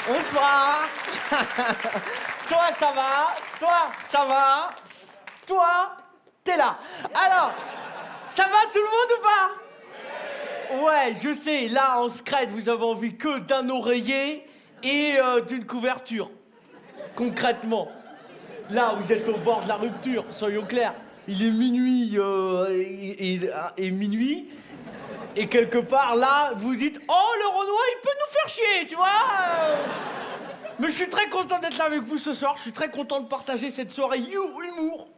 Bonsoir. Toi, ça va? Toi, ça va? Toi, t'es là. Alors, ça va tout le monde ou pas? Ouais, je sais, là, en secret, vous avez envie que d'un oreiller et d'une couverture. Concrètement. Là, vous êtes au bord de la rupture, soyons clairs. Il est minuit et minuit. Et quelque part, là, vous dites « Oh, le Renoir, il peut nous faire chier, tu vois ?» Mais je suis très content d'être là avec vous ce soir. Je suis très content de partager cette soirée humour.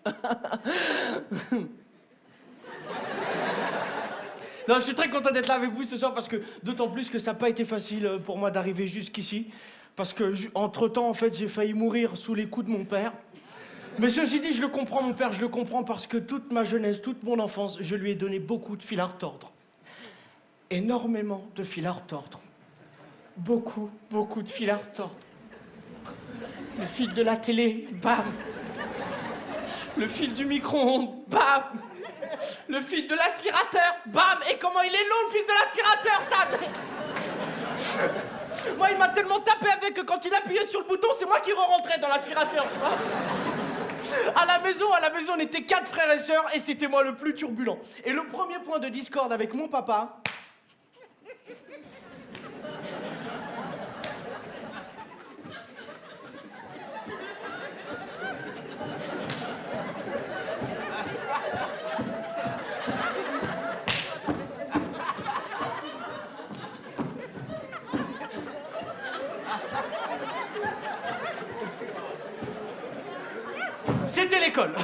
Non, je suis très content d'être là avec vous ce soir parce que d'autant plus que ça n'a pas été facile pour moi d'arriver jusqu'ici. Parce que, entre-temps, en fait, j'ai failli mourir sous les coups de mon père. Mais ceci dit, je le comprends, mon père, je le comprends parce que toute ma jeunesse, toute mon enfance, je lui ai donné beaucoup de fil à retordre. Énormément de fil à retordre. Beaucoup, beaucoup de fil à retordre. Le fil de la télé, bam. Le fil du micro-ondes, bam. Le fil de l'aspirateur, bam. Et comment il est long, le fil de l'aspirateur, ça. Moi, il m'a tellement tapé avec que quand il appuyait sur le bouton, c'est moi qui re-rentrais dans l'aspirateur, tu vois. À la maison, on était 4 frères et sœurs et c'était moi le plus turbulent. Et le premier point de discorde avec mon papa... C'était l'école.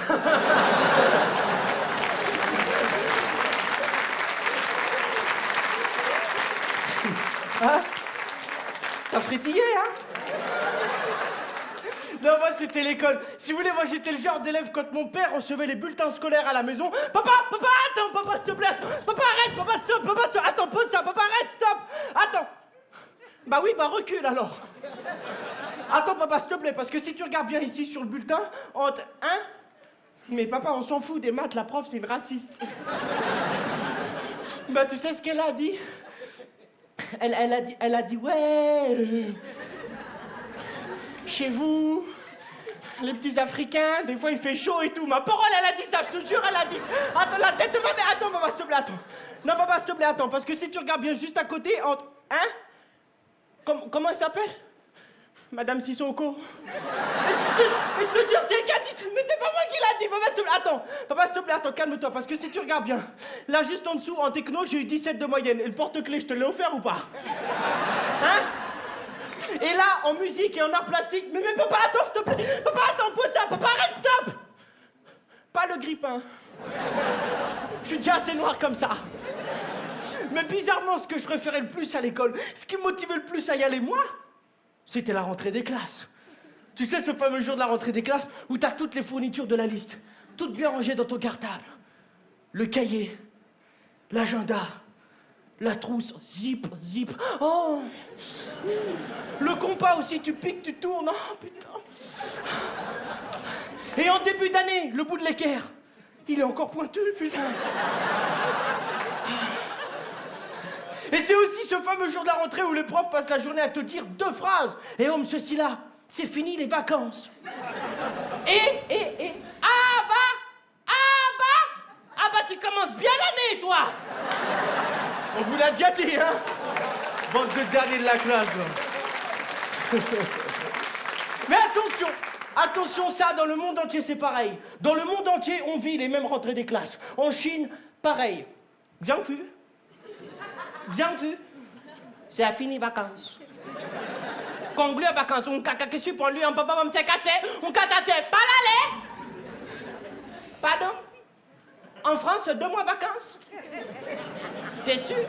Hein? T'as frétillé, hein? Non, moi, c'était l'école. Si vous voulez, moi, j'étais le genre d'élève quand mon père recevait les bulletins scolaires à la maison. Papa, attends, papa, s'il te plaît, attends. Papa, arrête, papa, stop, attends, pose ça, papa, arrête, stop. Attends. Bah oui, bah recule, alors. Attends, papa, s'il te plaît, parce que si tu regardes bien ici sur le bulletin, entre 1... Mais papa, on s'en fout des maths, la prof, c'est une raciste. Bah, tu sais ce qu'elle a dit? Elle a dit, ouais... Chez vous, les petits Africains, des fois il fait chaud et tout. Ma parole, elle a dit ça, je te jure, elle a dit ça. Attends, la tête de ma mère, attends, papa, s'il te plaît, attends. Non, papa, s'il te plaît, attends, parce que si tu regardes bien juste à côté, entre... Hein? Comment elle s'appelle? Madame Sissoko. Mais je te jure, c'est elle qui a dit ça. Mais c'est pas moi qui l'a dit. Papa, s'il te plaît, attends. Papa, s'il te plaît, attends, calme-toi. Parce que si tu regardes bien, là, juste en dessous, en techno, j'ai eu 17 de moyenne. Et le porte-clés, je te l'ai offert ou pas? Hein? Et là, en musique et en art plastique... Mais papa, attends, s'il te plaît. Papa, attends, pose ça. Papa, arrête, stop. Pas le grippin. Je suis déjà assez noir comme ça. Mais bizarrement, ce que je préférais le plus à l'école, ce qui me motivait le plus à y aller, moi, c'était la rentrée des classes. Tu sais, ce fameux jour de la rentrée des classes où t'as toutes les fournitures de la liste, toutes bien rangées dans ton cartable. Le cahier, l'agenda, la trousse, zip. Oh! Le compas aussi, tu piques, tu tournes. Oh, putain. Et en début d'année, le bout de l'équerre, il est encore pointu, putain. Et c'est aussi ce fameux jour de la rentrée où les profs passent la journée à te dire 2 phrases. Et homme, ceci-là, c'est fini les vacances. Ah bah, tu commences bien l'année, toi. On vous l'a déjà dit, hein? Bande de derniers de la classe, là. Mais attention, ça, dans le monde entier, c'est pareil. Dans le monde entier, on vit les mêmes rentrées des classes. En Chine, pareil. Bien vu. C'est la fini vacances. Conclu vacances, on caca sur pour lui, un papa va me faire casser, on catate pas l'aller. Pardon? En France, 2 mois vacances? T'es sûr?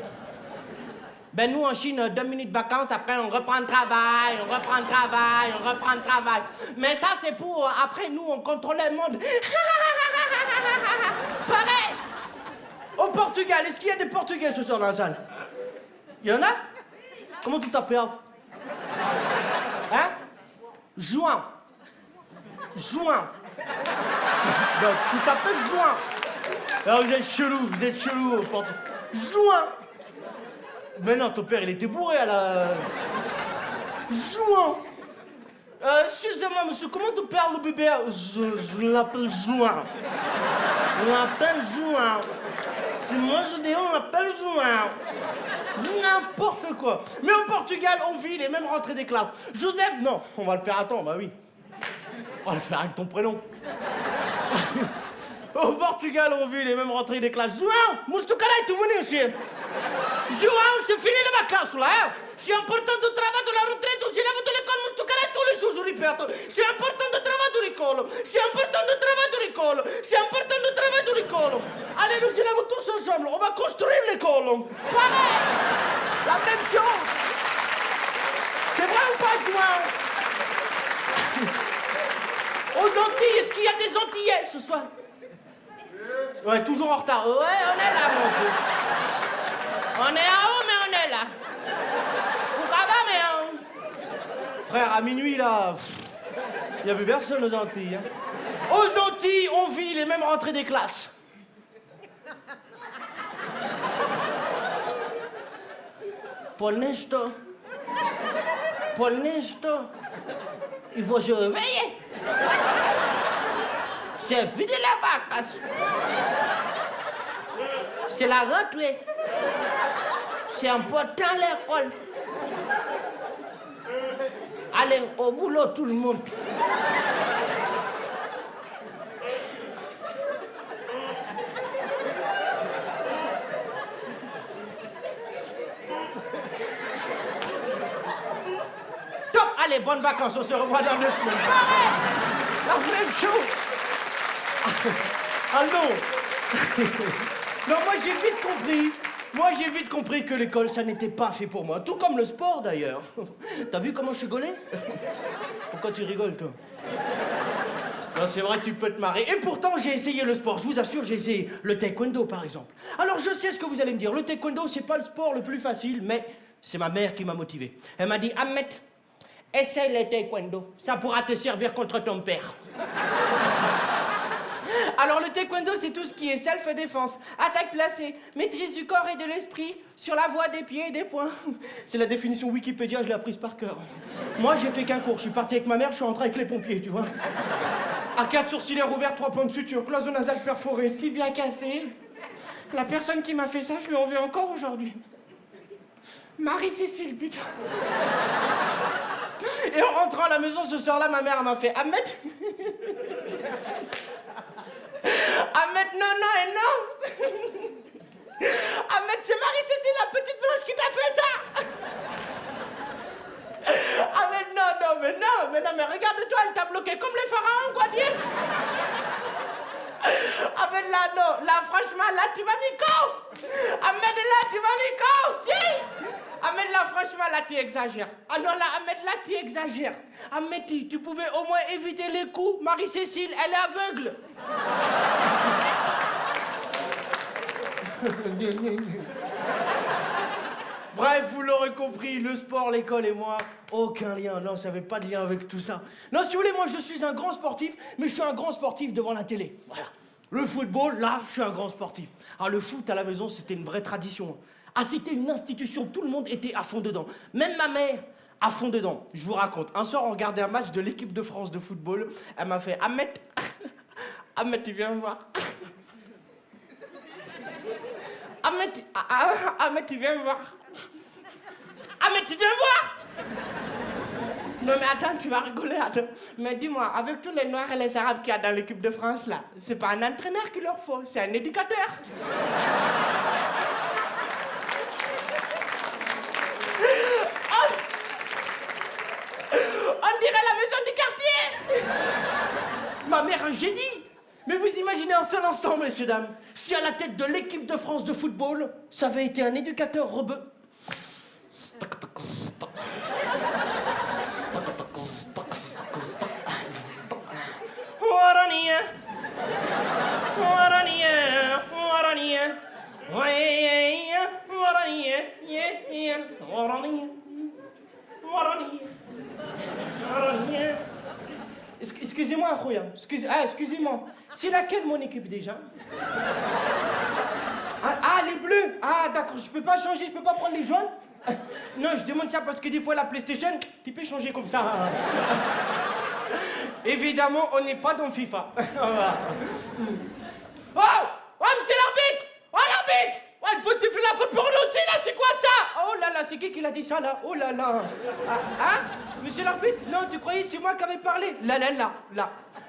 Ben nous en Chine, 2 minutes vacances, après on reprend le travail. Mais ça c'est pour, après nous on contrôle le monde. Pareil. Au Portugal, est-ce qu'il y a des Portugais ce soir dans la salle? Il y en a? Comment tu t'appelles? Hein? Juan. Donc, tu t'appelles Juan. Alors vous êtes chelou au Portugal. Juan. Mais non, ton père il était bourré à la... Juin. Excusez-moi, monsieur, comment tu perds le bébé? Je l'appelle Juin. On l'appelle Juin. C'est moi, je dis, on l'appelle Juin. N'importe quoi. Mais au Portugal, on vit les mêmes rentrées des classes. Joseph, non, on va le faire, attends, bah oui. On va le faire avec ton prénom. Au Portugal, on vit les mêmes rentrées des classes. João, mas tu caralho, tu venais aussi. João, c'est fini les vacances là. Hein? C'est important de travailler de la retraite, je lève de l'école, mais tu caralho tous les jours, je répète. C'est important de travailler de l'école. C'est important de travailler de l'école. C'est important de travailler de l'école. Allez, nous élèves tous ensemble, on va construire l'école. Pareil. La même chose. C'est vrai ou pas, João? Aux Antilles, est-ce qu'il y a des Antillais ce soir? Ouais, toujours en retard. Ouais, on est là, mon vieux. On est en haut, mais on est là. Où ça va, mais frère, à minuit, là, il n'y avait personne aux Antilles. Hein. Aux Antilles, on vit les mêmes rentrées des classes. Pour l'instant, il faut se réveiller. C'est fini la vacances. C'est la rentrée. C'est important l'école. Allez, au boulot tout le monde. Top, allez, bonnes vacances, on se revoit dans 2 semaines. La même chose. Allô. Non, moi j'ai vite compris que l'école ça n'était pas fait pour moi, tout comme le sport d'ailleurs. T'as vu comment je suis gaulé? Pourquoi tu rigoles toi? Non, c'est vrai que tu peux te marrer. Et pourtant j'ai essayé le sport, je vous assure, j'ai essayé le taekwondo par exemple. Alors je sais ce que vous allez me dire, le taekwondo c'est pas le sport le plus facile, mais c'est ma mère qui m'a motivé. Elle m'a dit, Ahmed, essaye le taekwondo, ça pourra te servir contre ton père. Alors le taekwondo, c'est tout ce qui est self-défense, attaque placée, maîtrise du corps et de l'esprit, sur la voie des pieds et des poings. C'est la définition Wikipédia, je l'ai apprise par cœur. Moi, j'ai fait qu'un cours, je suis parti avec ma mère, je suis rentré avec les pompiers, tu vois. Arcade sourcilière ouverte, 3 points de suture, cloison nasale perforée, tibia cassé. La personne qui m'a fait ça, je lui en veux encore aujourd'hui. Marie-Cécile, putain. Et en rentrant à la maison ce soir-là, ma mère m'a fait, Ahmed. Ahmed, non et non. Ahmed, c'est Marie-Cécile, la petite blanche qui t'a fait ça. Ahmed, non, mais regarde-toi, elle t'a bloqué comme les pharaons, quoi, dire. Ahmed, là, non, là, franchement, là, tu m'as mis con. Ahmed, là, tu m'as mis con, tiens. Ahmed, là, franchement, là, tu exagères. Ah non, là, Ahmed, là, tu exagères. Ahmed, tu pouvais au moins éviter les coups. Marie-Cécile, elle est aveugle. Bref, vous l'aurez compris, le sport, l'école et moi, aucun lien. Non, ça n'avait pas de lien avec tout ça. Non, si vous voulez, moi, je suis un grand sportif, mais je suis un grand sportif devant la télé. Voilà. Le football, là, je suis un grand sportif. Ah, le foot à la maison, c'était une vraie tradition. Ah, c'était une institution, tout le monde était à fond dedans. Même ma mère, à fond dedans. Je vous raconte. Un soir, on regardait un match de l'équipe de France de football. Elle m'a fait, Ahmed, Ahmed, tu viens me voir. Ahmed, tu viens me voir. Ahmed, tu viens me voir. Non, mais attends, tu vas rigoler, attends. Mais dis-moi, avec tous les Noirs et les Arabes qu'il y a dans l'équipe de France, là, c'est pas un entraîneur qu'il leur faut, c'est un éducateur. On dirait la maison du quartier. Ma mère, un génie. Mais vous imaginez un seul instant, messieurs, dames, si à la tête de l'équipe de France de football, ça avait été un éducateur rebeu. Excusez-moi, Khouya. Excusez-moi. C'est laquelle mon équipe déjà? Ah, les bleus. Ah, d'accord. Je peux pas changer, je peux pas prendre les jaunes? Non, je demande ça parce que des fois, la PlayStation, tu peux changer comme ça. Évidemment, on n'est pas dans FIFA. Oh! Oh, monsieur l'arbitre! Oh, l'arbitre! Ouais, il faut siffler la faute pour nous aussi, là, c'est quoi ça? Oh là là, c'est qui l'a dit ça, là? Oh là là. Ah, hein? Monsieur l'arbitre? Non, tu croyais c'est moi qui avais parlé? Là.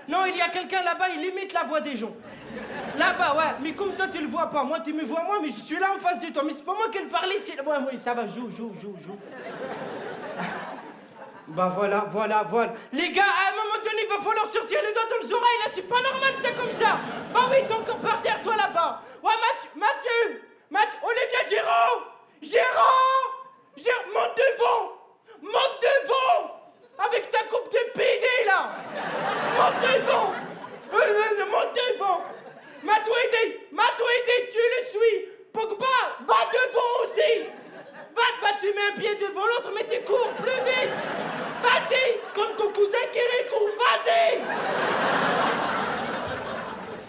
Non, il y a quelqu'un là-bas, il imite la voix des gens. Là-bas, ouais, mais comme toi, tu le vois pas. Moi, tu me vois, moi, mais je suis là en face de toi. Mais c'est pas moi qui le parlais, c'est... Ouais, oui, ça va, joue. Bah voilà. Les gars, à un moment donné, il va falloir sortir les doigts dans les oreilles, là, c'est pas normal, c'est comme ça. Bah oui, t'es encore par terre, toi, là-bas. Ouais, Mathieu, Olivier Giraud, monte devant, avec ta coupe de PD, là. Monte devant. Matuidi, tu le suis. Pogba, va devant aussi. Tu mets un pied devant l'autre, mais tu cours plus vite. Vas-y, comme ton cousin Kirikou, vas-y.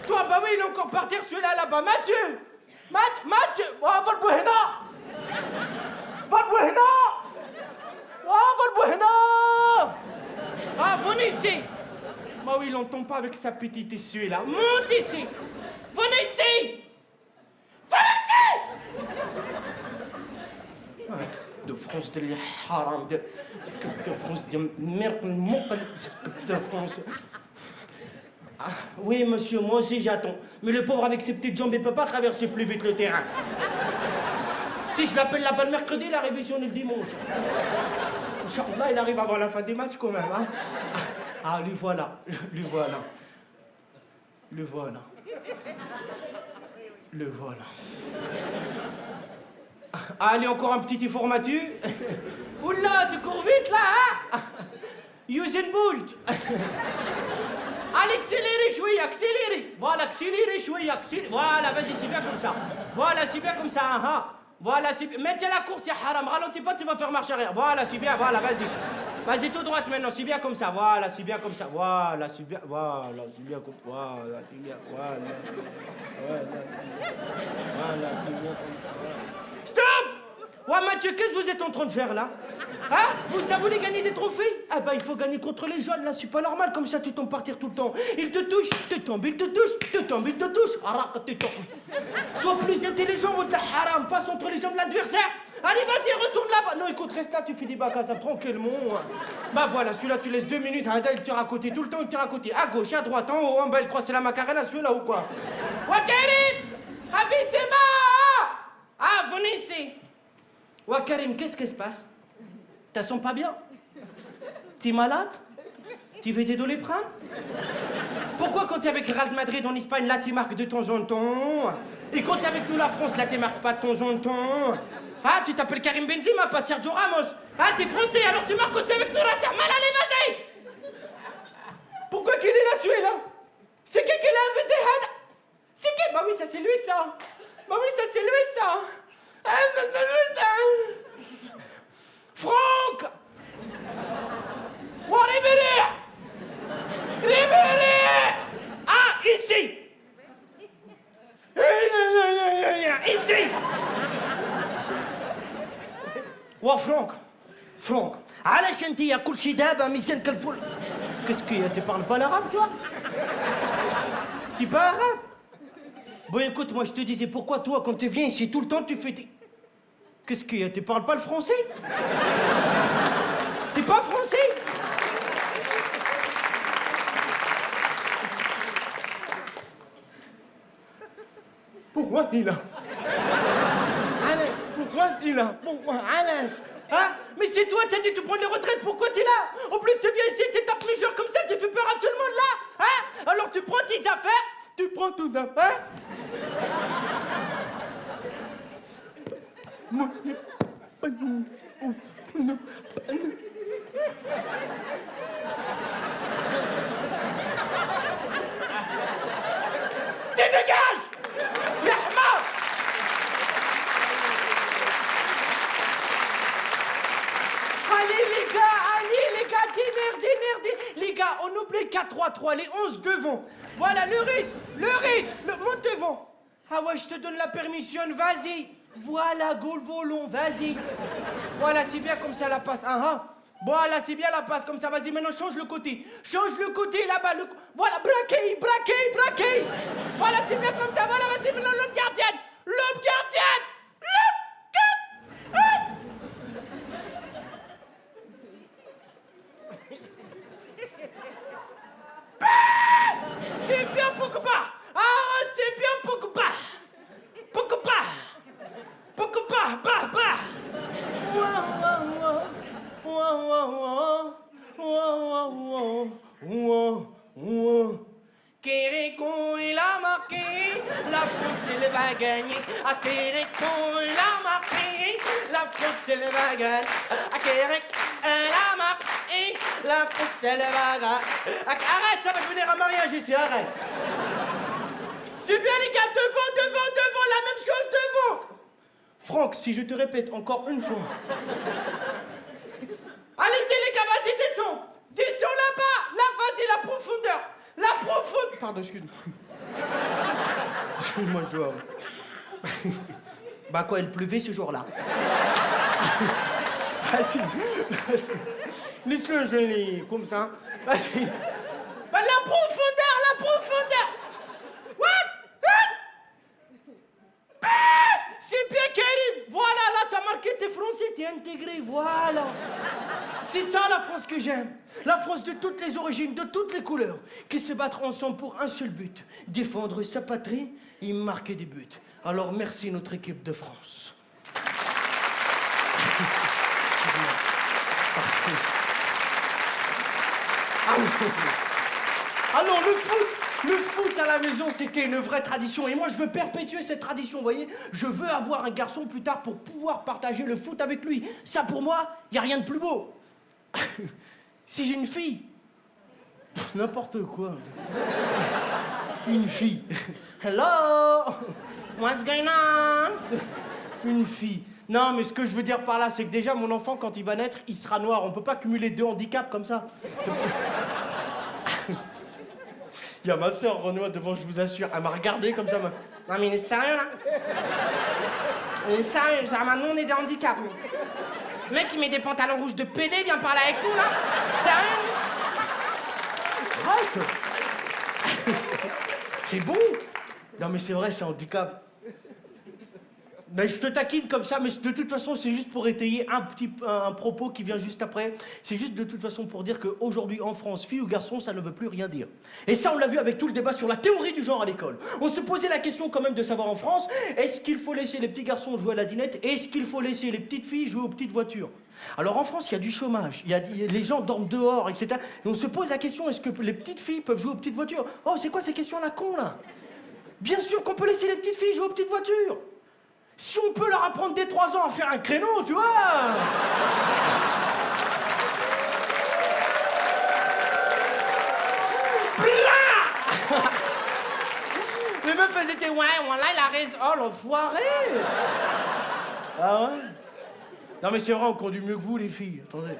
Toi, bah oui, il est encore par terre, celui-là, là-bas. Mathieu, oh, va le Buena. Ah, venez ici. Bah oui, il n'entend pas avec sa petite issue, là. Monte ici. Venez ici. De France de l'haram, de France de merde, de France. Ah, oui, monsieur, moi aussi j'attends. Mais le pauvre avec ses petites jambes, il peut pas traverser plus vite le terrain. Si je l'appelle là-bas le mercredi, la révision est le dimanche. Inch'Allah, il arrive avant la fin des matchs quand même. Hein. Ah, lui voilà. Allez, encore un petit informatu. Oula, tu cours vite là, hein? Usain Bolt. Allez, accélérez. Voilà, accélérez. Voilà, vas-y, c'est bien comme ça. Hein. Voilà, c'est bien. Mettez la course, ya haram. Ralentis pas, tu vas faire marche arrière. Voilà, c'est bien, voilà, vas-y. Vas-y, tout droite maintenant, c'est bien comme ça. Voilà, c'est bien comme ça. Stop! Ouais, Mathieu, qu'est-ce que vous êtes en train de faire là? Hein? Vous voulez gagner des trophées? Ah bah il faut gagner contre les jeunes, là, c'est pas normal, comme ça tu tombes par terre tout le temps. Il te touche, tu tombes, il te touche. Arrête, tu tombes. Sois plus intelligent, ou de la haram, passe entre les jambes de l'adversaire. Allez, vas-y, retourne là-bas. Non, écoute, reste là, tu fais des bacs à ça tranquillement. Bah voilà, celui-là, tu laisses 2 minutes, Hada, il tire à côté, tout le temps, il tire à côté. À gauche, à droite, en haut, en bas, il croit c'est la macarena, celui-là ou quoi? Wakarim! Habitez-moi! Ah, venez ici. Wakarim, qu'est-ce qui se passe? T'as sens pas bien? T'es malade? Tu veux des doliprane? Pourquoi quand t'es avec le Real de Madrid en Espagne, là, tu marques de temps en temps? Et quand t'es avec nous, la France, là, tu marques pas de temps en temps? Ah, tu t'appelles Karim Benzema, pas Sergio Ramos. Ah, t'es français, alors tu marques aussi avec nous, là, c'est mal, allez, vas-y! Pourquoi qu'il est là, celui-là? C'est qui l'a invité, Hada? C'est qui? Bah oui, ça, c'est lui, ça. Franck! Oh, Ribéry! Ah, ici! Ici! Oh, Franck! علاش انت يا كل شي دابا ميزان كالفل؟ Qu'est-ce qu'il y a? Tu parles pas l'arabe, toi? Tu parles arabe? Bon, écoute, moi, je te disais, pourquoi toi, quand tu viens ici tout le temps, tu fais des... Qu'est-ce qu'il y a? Tu parles pas le français? T'es pas français? Pourquoi il a? Pourquoi Alain? Hein? Mais c'est toi, t'as dit de prendre les retraites, pourquoi t'es là? En plus, tu viens ici, t'étapes mesure comme ça, tu fais peur à tout le monde là? Hein? Alors tu prends tes affaires, tu prends ton affaire. Tu dégages! Yahma! Allez les gars, dîner. Les gars, on oublie 4-3-3, les 11 devant. Voilà, le risque, monte devant. Ah ouais, je te donne la permission, vas-y. Voilà, Golvolon, vas-y. Voilà, c'est bien comme ça la passe. Voilà, c'est bien la passe comme ça. Vas-y, maintenant change le côté. Change le côté là-bas. Voilà, braquez. Voilà, c'est bien comme ça. Voilà, vas-y, maintenant l'autre gardienne. C'est bien Pogba. C'est bien Pogba. Bah. Kéréko, il a marqué, la France elle va gagner. Kéréko, il a marqué, la France elle va gagner. Kéréko, elle a marqué, la France elle va gagner. Arrête, ça va devenir un mariage ici, arrête. C'est bien les gars, devant, la même chose devant. Franck, si je te répète encore une fois. Allez-y les gars, vas-y, descends là-bas. Là, vas-y, la profondeur. Pardon, excuse-moi. Excuse-moi, je vois. Bah quoi, il pleuvait ce jour-là. Vas-y. Laisse-le gêner, comme ça. Vas-y. Bah, la profondeur. What? C'est bien Karim. Voilà, là, t'as marqué, t'es français, t'es intégré, voilà. C'est ça la France que j'aime. La France de toutes les origines, de toutes les couleurs, qui se battent ensemble pour un seul but, défendre sa patrie et marquer des buts. Alors merci notre équipe de France. Alors le foot à la maison, c'était une vraie tradition. Et moi, je veux perpétuer cette tradition, vous voyez. Je veux avoir un garçon plus tard pour pouvoir partager le foot avec lui. Ça, pour moi, il n'y a rien de plus beau. Si j'ai une fille, n'importe quoi. Une fille. Hello, what's going on? Une fille. Non, mais ce que je veux dire par là, c'est que déjà, mon enfant, quand il va naître, il sera noir. On peut pas cumuler 2 handicaps comme ça. Il y a ma sœur Renoir devant, je vous assure. Elle m'a regardé comme ça. Non, mais il est sérieux, là? Il est sérieux, genre, maintenant, on est des handicaps, nous. Le mec, il met des pantalons rouges de PD, vient parler avec nous, là. Sérieux? C'est bon. Non, mais c'est vrai, c'est un handicap. Mais je te taquine comme ça, mais de toute façon, c'est juste pour étayer un propos qui vient juste après. C'est juste de toute façon pour dire qu'aujourd'hui, en France, fille ou garçon, ça ne veut plus rien dire. Et ça, on l'a vu avec tout le débat sur la théorie du genre à l'école. On se posait la question quand même de savoir en France, est-ce qu'il faut laisser les petits garçons jouer à la dinette? Est-ce qu'il faut laisser les petites filles jouer aux petites voitures? Alors en France, il y a du chômage, les gens dorment dehors, etc. Et on se pose la question, est-ce que les petites filles peuvent jouer aux petites voitures? Oh, c'est quoi ces questions à la con, là? Bien sûr qu'on peut laisser les petites filles jouer aux petites voitures. Si on peut leur apprendre dès 3 ans à faire un créneau, tu vois. Les meufs, elles étaient ouais, là, il a raison. Oh, l'enfoiré. Ah ouais? Non, mais c'est vrai, on conduit mieux que vous, les filles. Attendez.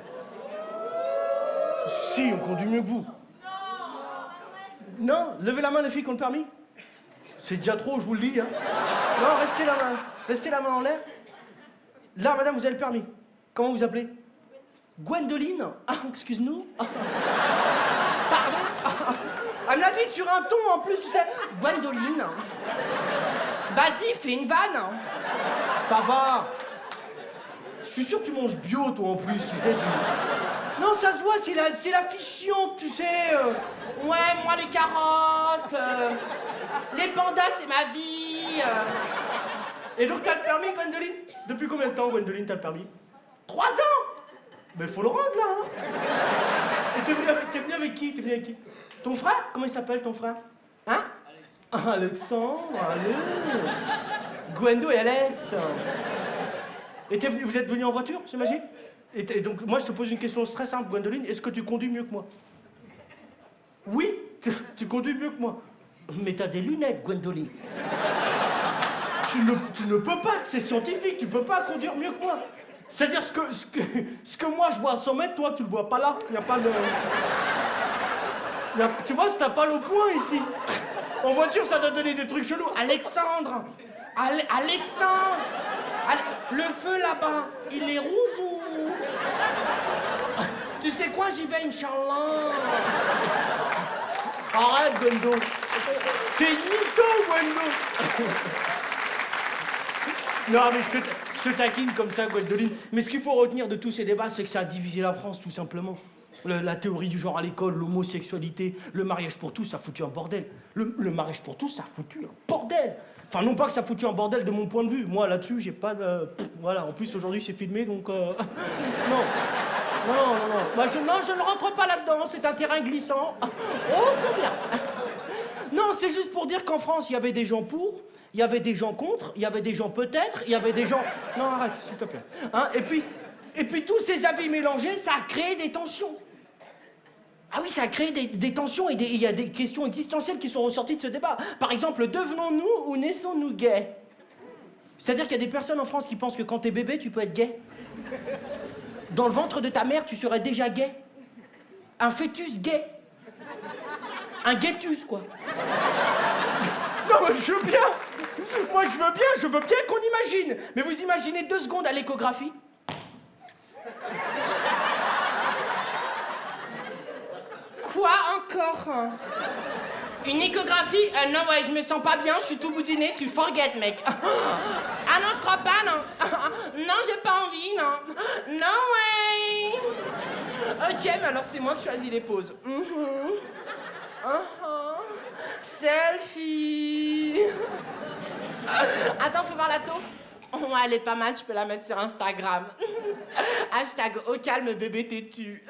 Si, on conduit mieux que vous. Non, levez la main, les filles qui ont le permis. C'est déjà trop, je vous le dis. Hein. Non, restez la main. Restez la main en l'air. Là, madame, vous avez le permis. Comment vous appelez? Gwendoline? Ah, excuse-nous. Ah. Pardon? Ah. Elle me l'a dit sur un ton, en plus, tu sais. Gwendoline. Vas-y, fais une vanne. Ça va. Je suis sûr que tu manges bio, toi, en plus, tu sais. Non, ça se voit, c'est la fiche chiante, tu sais. Ouais, moi, les carottes. Les pandas, c'est ma vie. Et donc, t'as le permis, Gwendoline? Depuis combien de temps, Gwendoline, t'as le permis? 3 ans? Mais faut le rendre, là, hein. Et t'es venu avec qui? Ton frère? Comment il s'appelle, ton frère? Hein? Alexandre, allez. Gwendo et Alex. Et vous êtes venus en voiture, j'imagine? Et donc, moi, je te pose une question très simple, Gwendoline. Est-ce que tu conduis mieux que moi? Oui, tu conduis mieux que moi. Mais t'as des lunettes, Gwendoline. Tu ne peux pas, c'est scientifique, tu peux pas conduire mieux que moi. C'est-à-dire, ce que moi je vois à 100 mètres, toi, tu le vois pas là. Il n'y a pas de... tu vois, t'as pas le point ici. En voiture, ça doit donner des trucs chelous. Alexandre. Allez, le feu là-bas, il est rouge ou... Tu sais quoi, j'y vais, Inch'Allah. Arrête, Gwendo. T'es mytho, Gwendo. Non, mais je te taquine comme ça, Gwendoline. Mais ce qu'il faut retenir de tous ces débats, c'est que ça a divisé la France, tout simplement. La théorie du genre à l'école, l'homosexualité, le mariage pour tous, ça a foutu un bordel. Le mariage pour tous, ça a foutu un bordel. Enfin, non pas que ça a foutu un bordel de mon point de vue. Moi, là-dessus, j'ai pas de... Voilà, en plus, aujourd'hui, c'est filmé, donc... Non. Non. Bah, je ne rentre pas là-dedans, c'est un terrain glissant. Oh, combien? Non, c'est juste pour dire qu'en France, il y avait des gens pour, il y avait des gens contre, il y avait des gens peut-être, il y avait des gens... Non, arrête, s'il te plaît. Hein, et puis, tous ces avis mélangés, ça a créé des tensions. Ah oui, ça a créé des tensions et il y a des questions existentielles qui sont ressorties de ce débat. Par exemple, devenons-nous ou naissons-nous gays? C'est-à-dire qu'il y a des personnes en France qui pensent que quand t'es bébé, tu peux être gay. Dans le ventre de ta mère, tu serais déjà gay. Un fœtus gay. Un gaytus, quoi. Non, mais je veux bien. Moi, je veux bien qu'on imagine. Mais vous imaginez 2 secondes à l'échographie? Quoi encore? Une échographie? Non, ouais, je me sens pas bien, je suis tout boudiné, tu forget, mec. Ah non, je crois pas, non. Non, j'ai pas envie, non. Non, ouais. Ok, mais alors c'est moi qui choisis les poses. Selfie. Attends, faut voir la taupe. Oh, elle est pas mal, je peux la mettre sur Instagram. Hashtag au calme bébé têtu.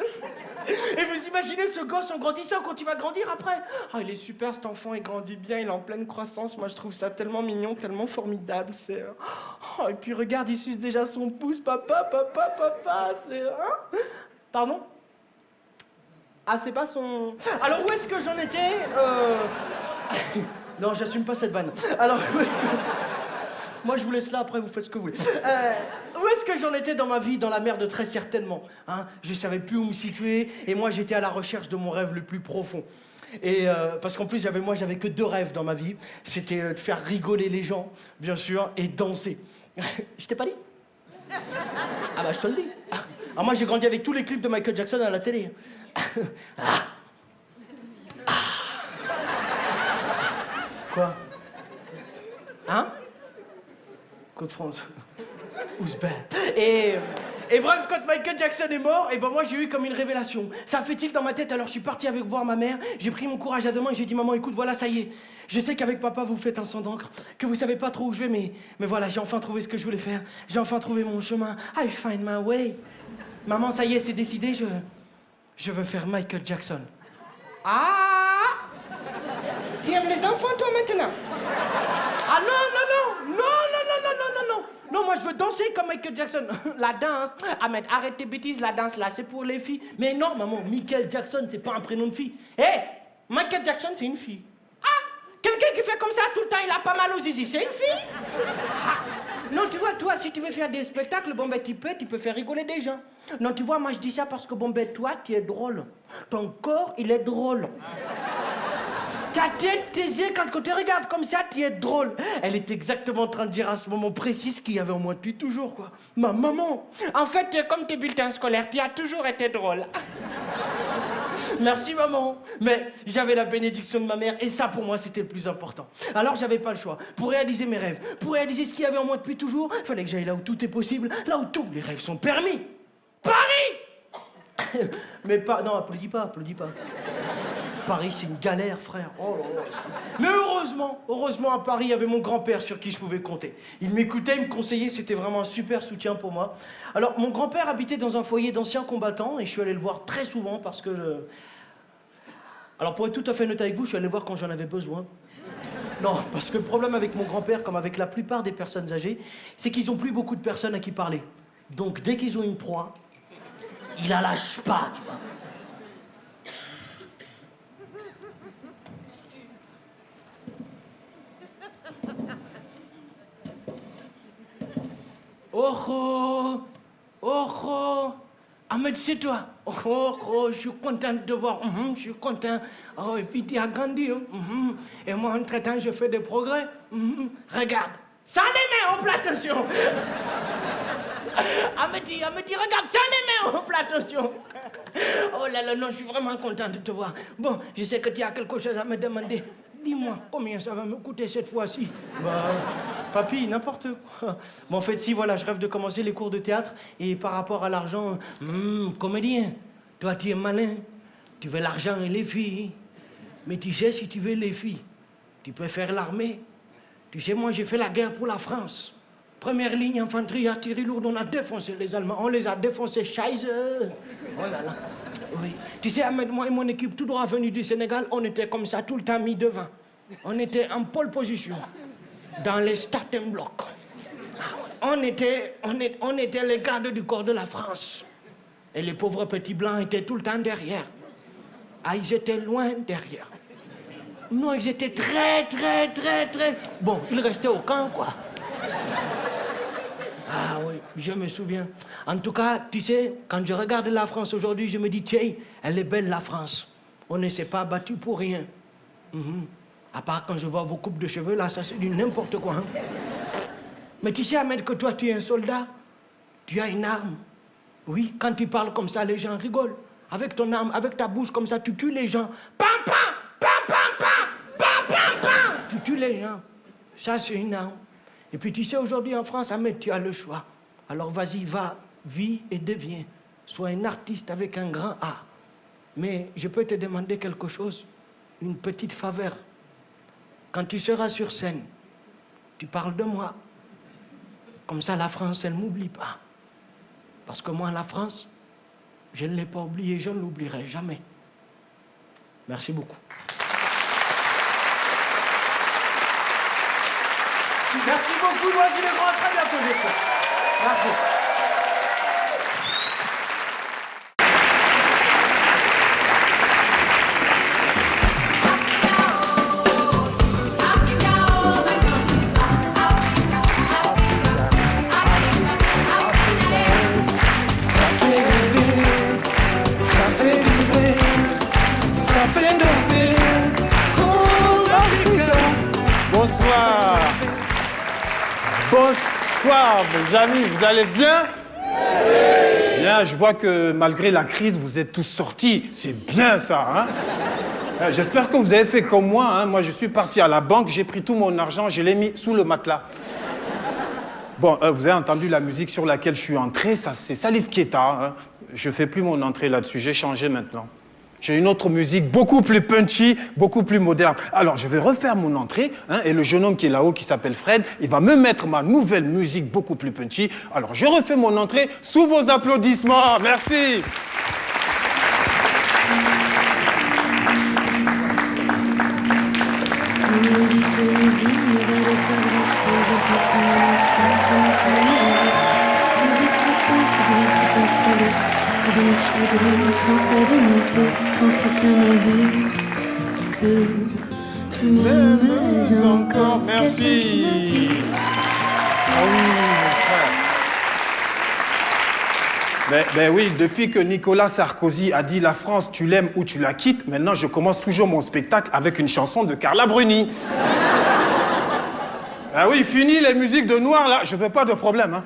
Et vous imaginez ce gosse en grandissant quand il va grandir après? Oh, il est super cet enfant, il grandit bien, il est en pleine croissance. Moi je trouve ça tellement mignon, tellement formidable. C'est... Oh, et puis regarde, il suce déjà son pouce. Papa, c'est... Hein? Pardon? Ah, c'est pas son... Alors où est-ce que j'en étais? Non, j'assume pas cette vanne. Alors où est-ce que... Moi, je vous laisse là, après, vous faites ce que vous voulez. Où est-ce que j'en étais dans ma vie? Dans la merde, très certainement. Hein, je savais plus où me situer, et moi, j'étais à la recherche de mon rêve le plus profond. Et parce qu'en plus, j'avais que 2 rêves dans ma vie. C'était de faire rigoler les gens, bien sûr, et danser. Je t'ai pas dit? Ah bah, je te le dis. Ah, moi, j'ai grandi avec tous les clips de Michael Jackson à la télé. Quoi? Hein? Côte France. Who's bad? Et bref, quand Michael Jackson est mort, et ben moi j'ai eu comme une révélation. Ça a fait tilt dans ma tête, alors je suis parti avec voir ma mère. J'ai pris mon courage à 2 mains et j'ai dit maman, écoute, voilà, ça y est. Je sais qu'avec papa vous faites un sang d'encre, que vous savez pas trop où je vais, mais voilà, j'ai enfin trouvé ce que je voulais faire. J'ai enfin trouvé mon chemin. I find my way. Maman, ça y est, c'est décidé. Je veux faire Michael Jackson. Ah! Tu aimes les enfants toi maintenant? Ah non. Non, moi je veux danser comme Michael Jackson. La danse. Ahmed, arrête tes bêtises, la danse là, c'est pour les filles. Mais non, maman, Michael Jackson, c'est pas un prénom de fille. Hé, Michael Jackson, c'est une fille. Ah, quelqu'un qui fait comme ça tout le temps, il a pas mal aux zizi, c'est une fille? Non, tu vois, toi, si tu veux faire des spectacles, bon ben tu peux faire rigoler des gens. Non, tu vois, moi je dis ça parce que bon ben toi, tu es drôle. Ton corps, il est drôle. Ta tête, tes yeux, quand tu regardes comme ça, tu es drôle. Elle est exactement en train de dire à ce moment précis ce qu'il y avait au moins depuis toujours, quoi. Ma maman. En fait, tu es comme tes bulletins scolaires, tu as toujours été drôle. Merci, maman. Mais j'avais la bénédiction de ma mère et ça, pour moi, c'était le plus important. Alors, j'avais pas le choix. Pour réaliser mes rêves, pour réaliser ce qu'il y avait en moi depuis toujours, il fallait que j'aille là où tout est possible, là où tous les rêves sont permis. Paris. Mais pas... Non, applaudis pas. Paris, c'est une galère, frère. Oh là là. Mais heureusement, à Paris, il y avait mon grand-père sur qui je pouvais compter. Il m'écoutait, il me conseillait, c'était vraiment un super soutien pour moi. Alors, mon grand-père habitait dans un foyer d'anciens combattants et je suis allé le voir très souvent parce que... Alors, pour être tout à fait honnête avec vous, je suis allé le voir quand j'en avais besoin. Non, parce que le problème avec mon grand-père, comme avec la plupart des personnes âgées, c'est qu'ils n'ont plus beaucoup de personnes à qui parler. Donc, dès qu'ils ont une proie, ils la lâchent pas, tu vois. Oh, Ahmed, c'est toi. Oh, je suis contente de te voir. Je suis content. Oh, et puis tu as grandi. Et moi, entre-temps, je fais des progrès. Regarde, Sans les mains au plat, attention. Elle me dit, regarde, sans les mains au plat, attention. Oh là là, non, je suis vraiment content de te voir. Bon, je sais que tu as quelque chose à me demander. Dis-moi, combien ça va me coûter cette fois-ci? Papy, n'importe quoi. Bon, en fait, si, voilà, je rêve de commencer les cours de théâtre. Et par rapport à l'argent, comédien, toi, tu es malin. Tu veux l'argent et les filles. Mais tu sais, si tu veux les filles, tu peux faire l'armée. Tu sais, moi, j'ai fait la guerre pour la France. Première ligne, infanterie, artillerie lourde, on a défoncé les Allemands. On les a défoncés, scheisse. Oh là là. Oui. Tu sais, Ahmed, moi et mon équipe, tout droit venus du Sénégal, on était comme ça, tout le temps mis devant. On était en pole position, dans les starting blocks. On était les gardes du corps de la France. Et les pauvres petits blancs étaient tout le temps derrière. Ah, ils étaient loin derrière. Non, ils étaient très... Bon, ils restaient au camp, quoi. Ah oui, je me souviens. En tout cas, tu sais, quand je regarde la France aujourd'hui, je me dis, tiens, elle est belle, la France. On ne s'est pas battu pour rien. À part quand je vois vos coupes de cheveux, là, ça c'est du n'importe quoi. Hein. Mais tu sais, Ahmed, que toi, tu es un soldat. Tu as une arme. Oui, quand tu parles comme ça, les gens rigolent. Avec ton arme, avec ta bouche comme ça, tu tues les gens. Pam, pam, pam, pam, pam, pam, pam, pam. Tu tues les gens. Ça, c'est une arme. Et puis, tu sais, aujourd'hui, en France, Ahmed, tu as le choix. Alors, vas-y, va, vis et deviens. Sois un artiste avec un grand A. Mais je peux te demander quelque chose, une petite faveur. Quand tu seras sur scène, tu parles de moi. Comme ça, la France, elle ne m'oublie pas. Parce que moi, la France, je ne l'ai pas oubliée, je ne l'oublierai jamais. Merci beaucoup. Merci beaucoup, Loisy le Grand. Très bientôt, j'espère. Merci. Bonsoir, mes amis, vous allez bien? Oui. Bien, je vois que malgré la crise, vous êtes tous sortis. C'est bien ça, hein? J'espère que vous avez fait comme moi, hein. Moi, je suis parti à la banque, j'ai pris tout mon argent, je l'ai mis sous le matelas. Bon, vous avez entendu la musique sur laquelle je suis entré, ça, c'est Salif Keita, hein. Je fais plus mon entrée là-dessus, j'ai changé maintenant. J'ai une autre musique beaucoup plus punchy, beaucoup plus moderne. Alors, je vais refaire mon entrée, hein, et le jeune homme qui est là-haut, qui s'appelle Fred, il va me mettre ma nouvelle musique beaucoup plus punchy. Alors, je refais mon entrée sous vos applaudissements. Merci. Sans faire de moto, tant quelqu'un m'a dit que tu m'aimes encore. Merci. Ah oui, mon frère. Ben oui, depuis que Nicolas Sarkozy a dit la France, tu l'aimes ou tu la quittes, maintenant je commence toujours mon spectacle avec une chanson de Carla Bruni. Ah oui, fini les musiques de noir là, je veux pas de problème, hein.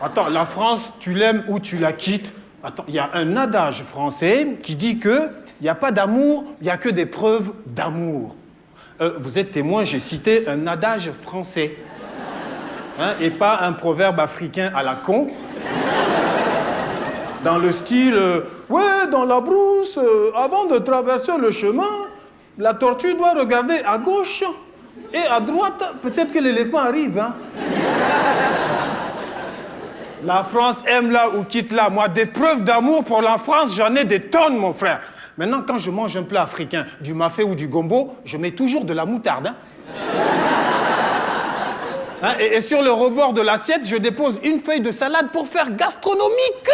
Attends, la France, tu l'aimes ou tu la quittes? Attends, il y a un adage français qui dit que il n'y a pas d'amour, il n'y a que des preuves d'amour. Vous êtes témoin, j'ai cité un adage français. Hein, et pas un proverbe africain à la con. Dans le style, ouais, dans la brousse, avant de traverser le chemin, la tortue doit regarder à gauche et à droite, peut-être que l'éléphant arrive, hein. La France aime là ou quitte là. Moi, des preuves d'amour pour la France, j'en ai des tonnes, mon frère. Maintenant, quand je mange un plat africain, du mafé ou du gombo, je mets toujours de la moutarde. Hein. Hein, et sur le rebord de l'assiette, je dépose une feuille de salade pour faire gastronomique.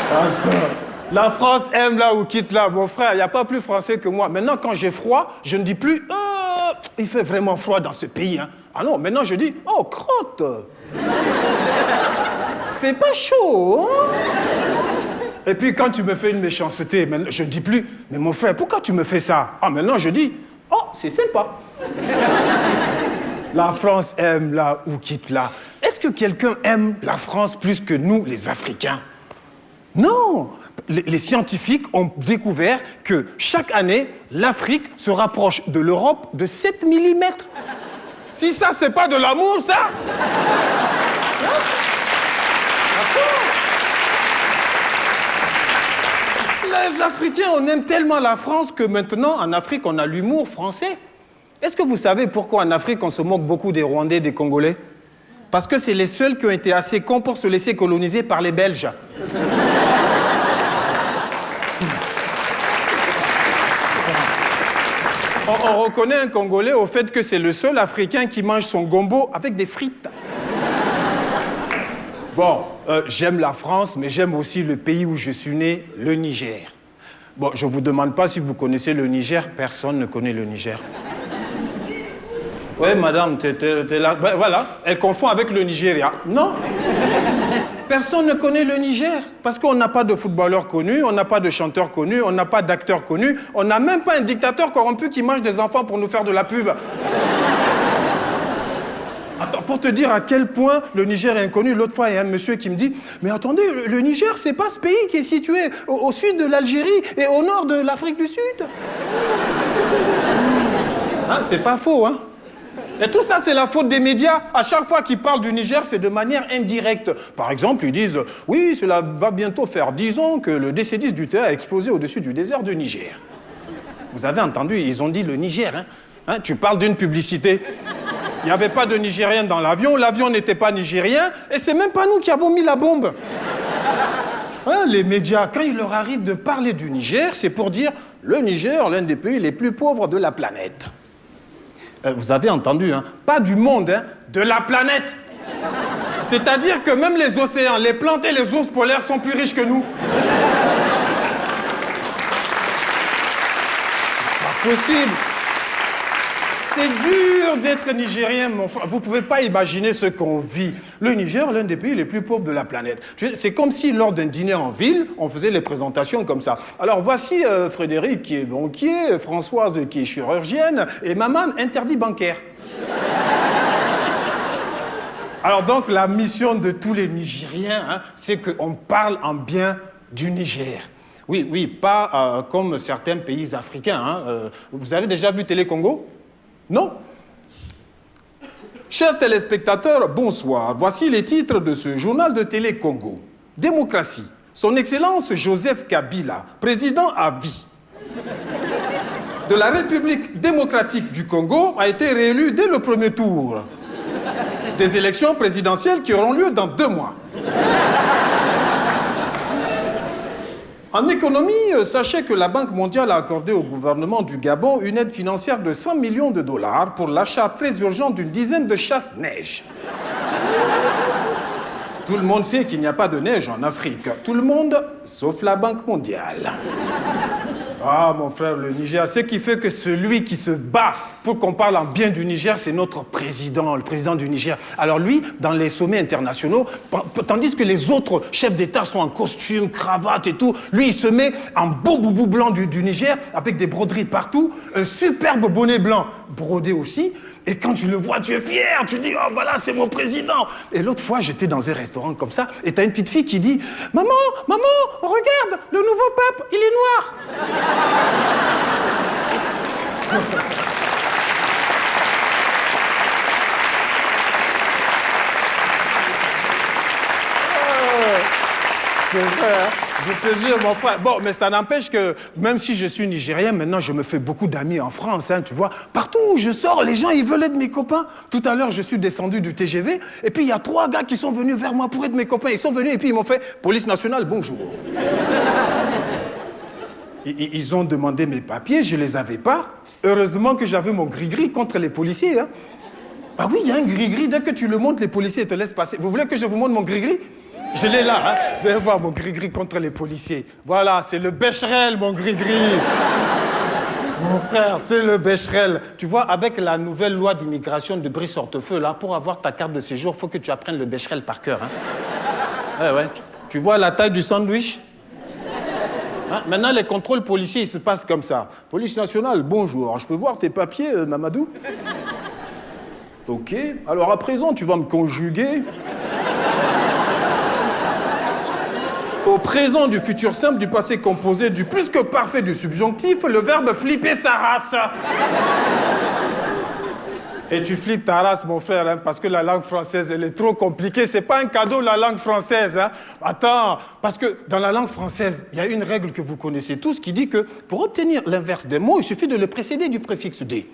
Attends. La France aime là ou quitte là. Mon frère, il n'y a pas plus français que moi. Maintenant, quand j'ai froid, je ne dis plus « il fait vraiment froid dans ce pays. Hein. » Ah non, maintenant je dis « oh, crotte. » Fait pas chaud, hein? Et puis quand tu me fais une méchanceté, je ne dis plus, mais mon frère, pourquoi tu me fais ça? Ah, maintenant je dis, oh, c'est sympa. La France aime là ou quitte là. Est-ce que quelqu'un aime la France plus que nous, les Africains? Non. Les scientifiques ont découvert que chaque année, l'Afrique se rapproche de l'Europe de 7 mm. Si ça, c'est pas de l'amour, ça! Les Africains, on aime tellement la France que maintenant, en Afrique, on a l'humour français. Est-ce que vous savez pourquoi en Afrique, on se moque beaucoup des Rwandais, des Congolais? Parce que c'est les seuls qui ont été assez cons pour se laisser coloniser par les Belges. On reconnaît un Congolais au fait que c'est le seul Africain qui mange son gombo avec des frites. Bon, j'aime la France, mais j'aime aussi le pays où je suis né, le Niger. Bon, je ne vous demande pas si vous connaissez le Niger, personne ne connaît le Niger. Oui, madame, t'es là. Ben, voilà, elle confond avec le Nigeria. Non, personne ne connaît le Niger, parce qu'on n'a pas de footballeur connu, on n'a pas de chanteur connu, on n'a pas d'acteur connu, on n'a même pas un dictateur corrompu qui mange des enfants pour nous faire de la pub. Attends, pour te dire à quel point le Niger est inconnu, l'autre fois, il y a un monsieur qui me dit « Mais attendez, le Niger, c'est pas ce pays qui est situé au sud de l'Algérie et au nord de l'Afrique du Sud ?» Hein, c'est pas faux, hein? Et tout ça, c'est la faute des médias. À chaque fois qu'ils parlent du Niger, c'est de manière indirecte. Par exemple, ils disent « Oui, cela va bientôt faire 10 ans que le DC-10 du Théa a explosé au-dessus du désert de Niger. » Vous avez entendu, ils ont dit le Niger, hein? Tu parles d'une publicité. Il n'y avait pas de Nigérien dans l'avion n'était pas nigérien, et c'est même pas nous qui avons mis la bombe. Hein, les médias, quand il leur arrive de parler du Niger, c'est pour dire « Le Niger, l'un des pays les plus pauvres de la planète. » Vous avez entendu, hein? Pas du monde, hein? De la planète. C'est-à-dire que même les océans, les plantes et les ours polaires sont plus riches que nous. C'est pas possible. C'est dur d'être Nigérien, mon frère. Vous ne pouvez pas imaginer ce qu'on vit. Le Niger, l'un des pays les plus pauvres de la planète. C'est comme si, lors d'un dîner en ville, on faisait les présentations comme ça. Alors, voici Frédéric qui est banquier, Françoise qui est chirurgienne, et Maman, interdit bancaire. Alors donc, la mission de tous les Nigériens, hein, c'est qu'on parle en bien du Niger. Oui, pas comme certains pays africains. Hein. Vous avez déjà vu Télé Congo? Non. Chers téléspectateurs, bonsoir. Voici les titres de ce journal de Télé Congo. Démocratie. Son Excellence Joseph Kabila, président à vie de la République démocratique du Congo, a été réélu dès le premier tour des élections présidentielles qui auront lieu dans 2 mois. En économie, sachez que la Banque mondiale a accordé au gouvernement du Gabon une aide financière de 100 millions de dollars pour l'achat très urgent d'une dizaine de chasse-neige. Tout le monde sait qu'il n'y a pas de neige en Afrique. Tout le monde, sauf la Banque mondiale. Ah, mon frère, le Niger, ce qui fait que celui qui se bat pour qu'on parle en bien du Niger, c'est notre président, le président du Niger. Alors lui, dans les sommets internationaux, tandis que les autres chefs d'État sont en costume, cravate et tout, lui, il se met en beau boubou blanc du Niger, avec des broderies partout, un superbe bonnet blanc brodé aussi, et quand tu le vois, tu es fier, tu dis « Oh, voilà, c'est mon président !» Et l'autre fois, j'étais dans un restaurant comme ça, et t'as une petite fille qui dit « Maman, regarde, le nouveau pape, il est noir !» C'est vrai, hein? Je te jure, mon frère. Bon, mais ça n'empêche que, même si je suis Nigérien, maintenant, je me fais beaucoup d'amis en France, hein, tu vois. Partout où je sors, les gens, ils veulent être mes copains. Tout à l'heure, je suis descendu du TGV, et puis il y a 3 gars qui sont venus vers moi pour être mes copains. Ils sont venus, et puis ils m'ont fait « Police nationale, bonjour ». Ils ont demandé mes papiers, je les avais pas. Heureusement que j'avais mon gris-gris contre les policiers, hein. Bah oui, il y a un gris-gris, dès que tu le montres, les policiers te laissent passer. Vous voulez que je vous montre mon gris-gris? Je l'ai là, hein. Vous allez voir mon gris-gris contre les policiers. Voilà, c'est le Becherel, mon gris-gris. Mon frère, c'est le Becherel. Tu vois, avec la nouvelle loi d'immigration de Brice Hortefeux, là, pour avoir ta carte de séjour, il faut que tu apprennes le Becherel par cœur, hein. Ouais. Tu vois la taille du sandwich? Hein? Maintenant, les contrôles policiers, ils se passent comme ça. Police nationale, bonjour. Je peux voir tes papiers, Mamadou? Ok. Alors à présent, tu vas me conjuguer au présent du futur simple, du passé composé, du plus que parfait, du subjonctif, le verbe flipper sa race. Et tu flippes ta race, mon frère, hein, parce que la langue française, elle est trop compliquée. C'est pas un cadeau, la langue française. Hein. Attends, parce que dans la langue française, il y a une règle que vous connaissez tous qui dit que pour obtenir l'inverse des mots, il suffit de le précéder du préfixe « dé ».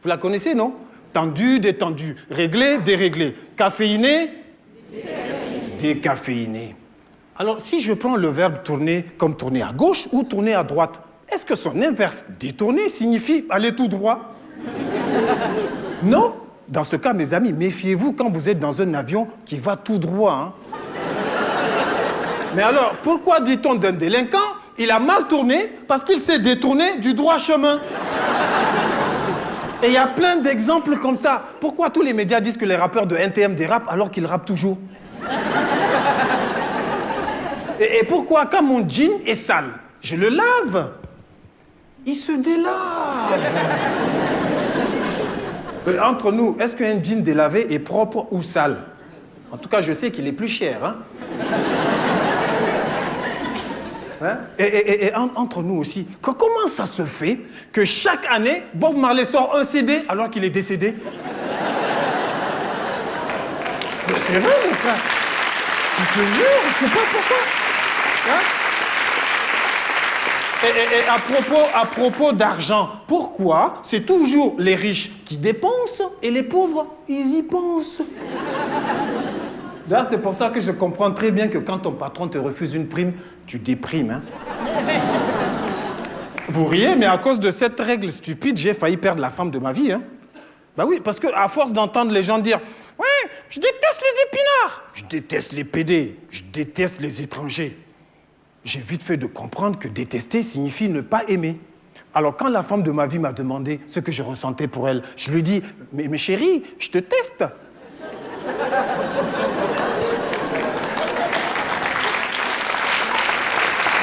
Vous la connaissez, non? Tendu, détendu. Réglé, déréglé. Caféiné, décaféiné. Alors, si je prends le verbe tourner comme tourner à gauche ou tourner à droite, est-ce que son inverse, détourner, signifie aller tout droit? Non. Dans ce cas, mes amis, méfiez-vous quand vous êtes dans un avion qui va tout droit. Hein. Mais alors, pourquoi dit-on d'un délinquant? Il a mal tourné parce qu'il s'est détourné du droit chemin. Et il y a plein d'exemples comme ça. Pourquoi tous les médias disent que les rappeurs de NTM dérapent alors qu'ils rappent toujours? Et pourquoi, quand mon jean est sale, je le lave, il se délave. Entre nous, est-ce qu'un jean délavé est propre ou sale? En tout cas, je sais qu'il est plus cher. Hein? Hein? Et entre nous aussi, comment ça se fait que chaque année, Bob Marley sort un CD alors qu'il est décédé? C'est vrai, mon frère. Je te jure, je ne sais pas pourquoi. Hein? Et à propos d'argent, pourquoi c'est toujours les riches qui dépensent et les pauvres, ils y pensent? Là, c'est pour ça que je comprends très bien que quand ton patron te refuse une prime, tu déprimes. Hein? Vous riez, mais à cause de cette règle stupide, j'ai failli perdre la femme de ma vie. Hein? Bah oui, parce qu'à force d'entendre les gens dire « Ouais, je déteste les épinards, je déteste les pédés, je déteste les étrangers », j'ai vite fait de comprendre que détester signifie ne pas aimer. Alors quand la femme de ma vie m'a demandé ce que je ressentais pour elle, je lui ai dit « Mais chérie, je te teste ».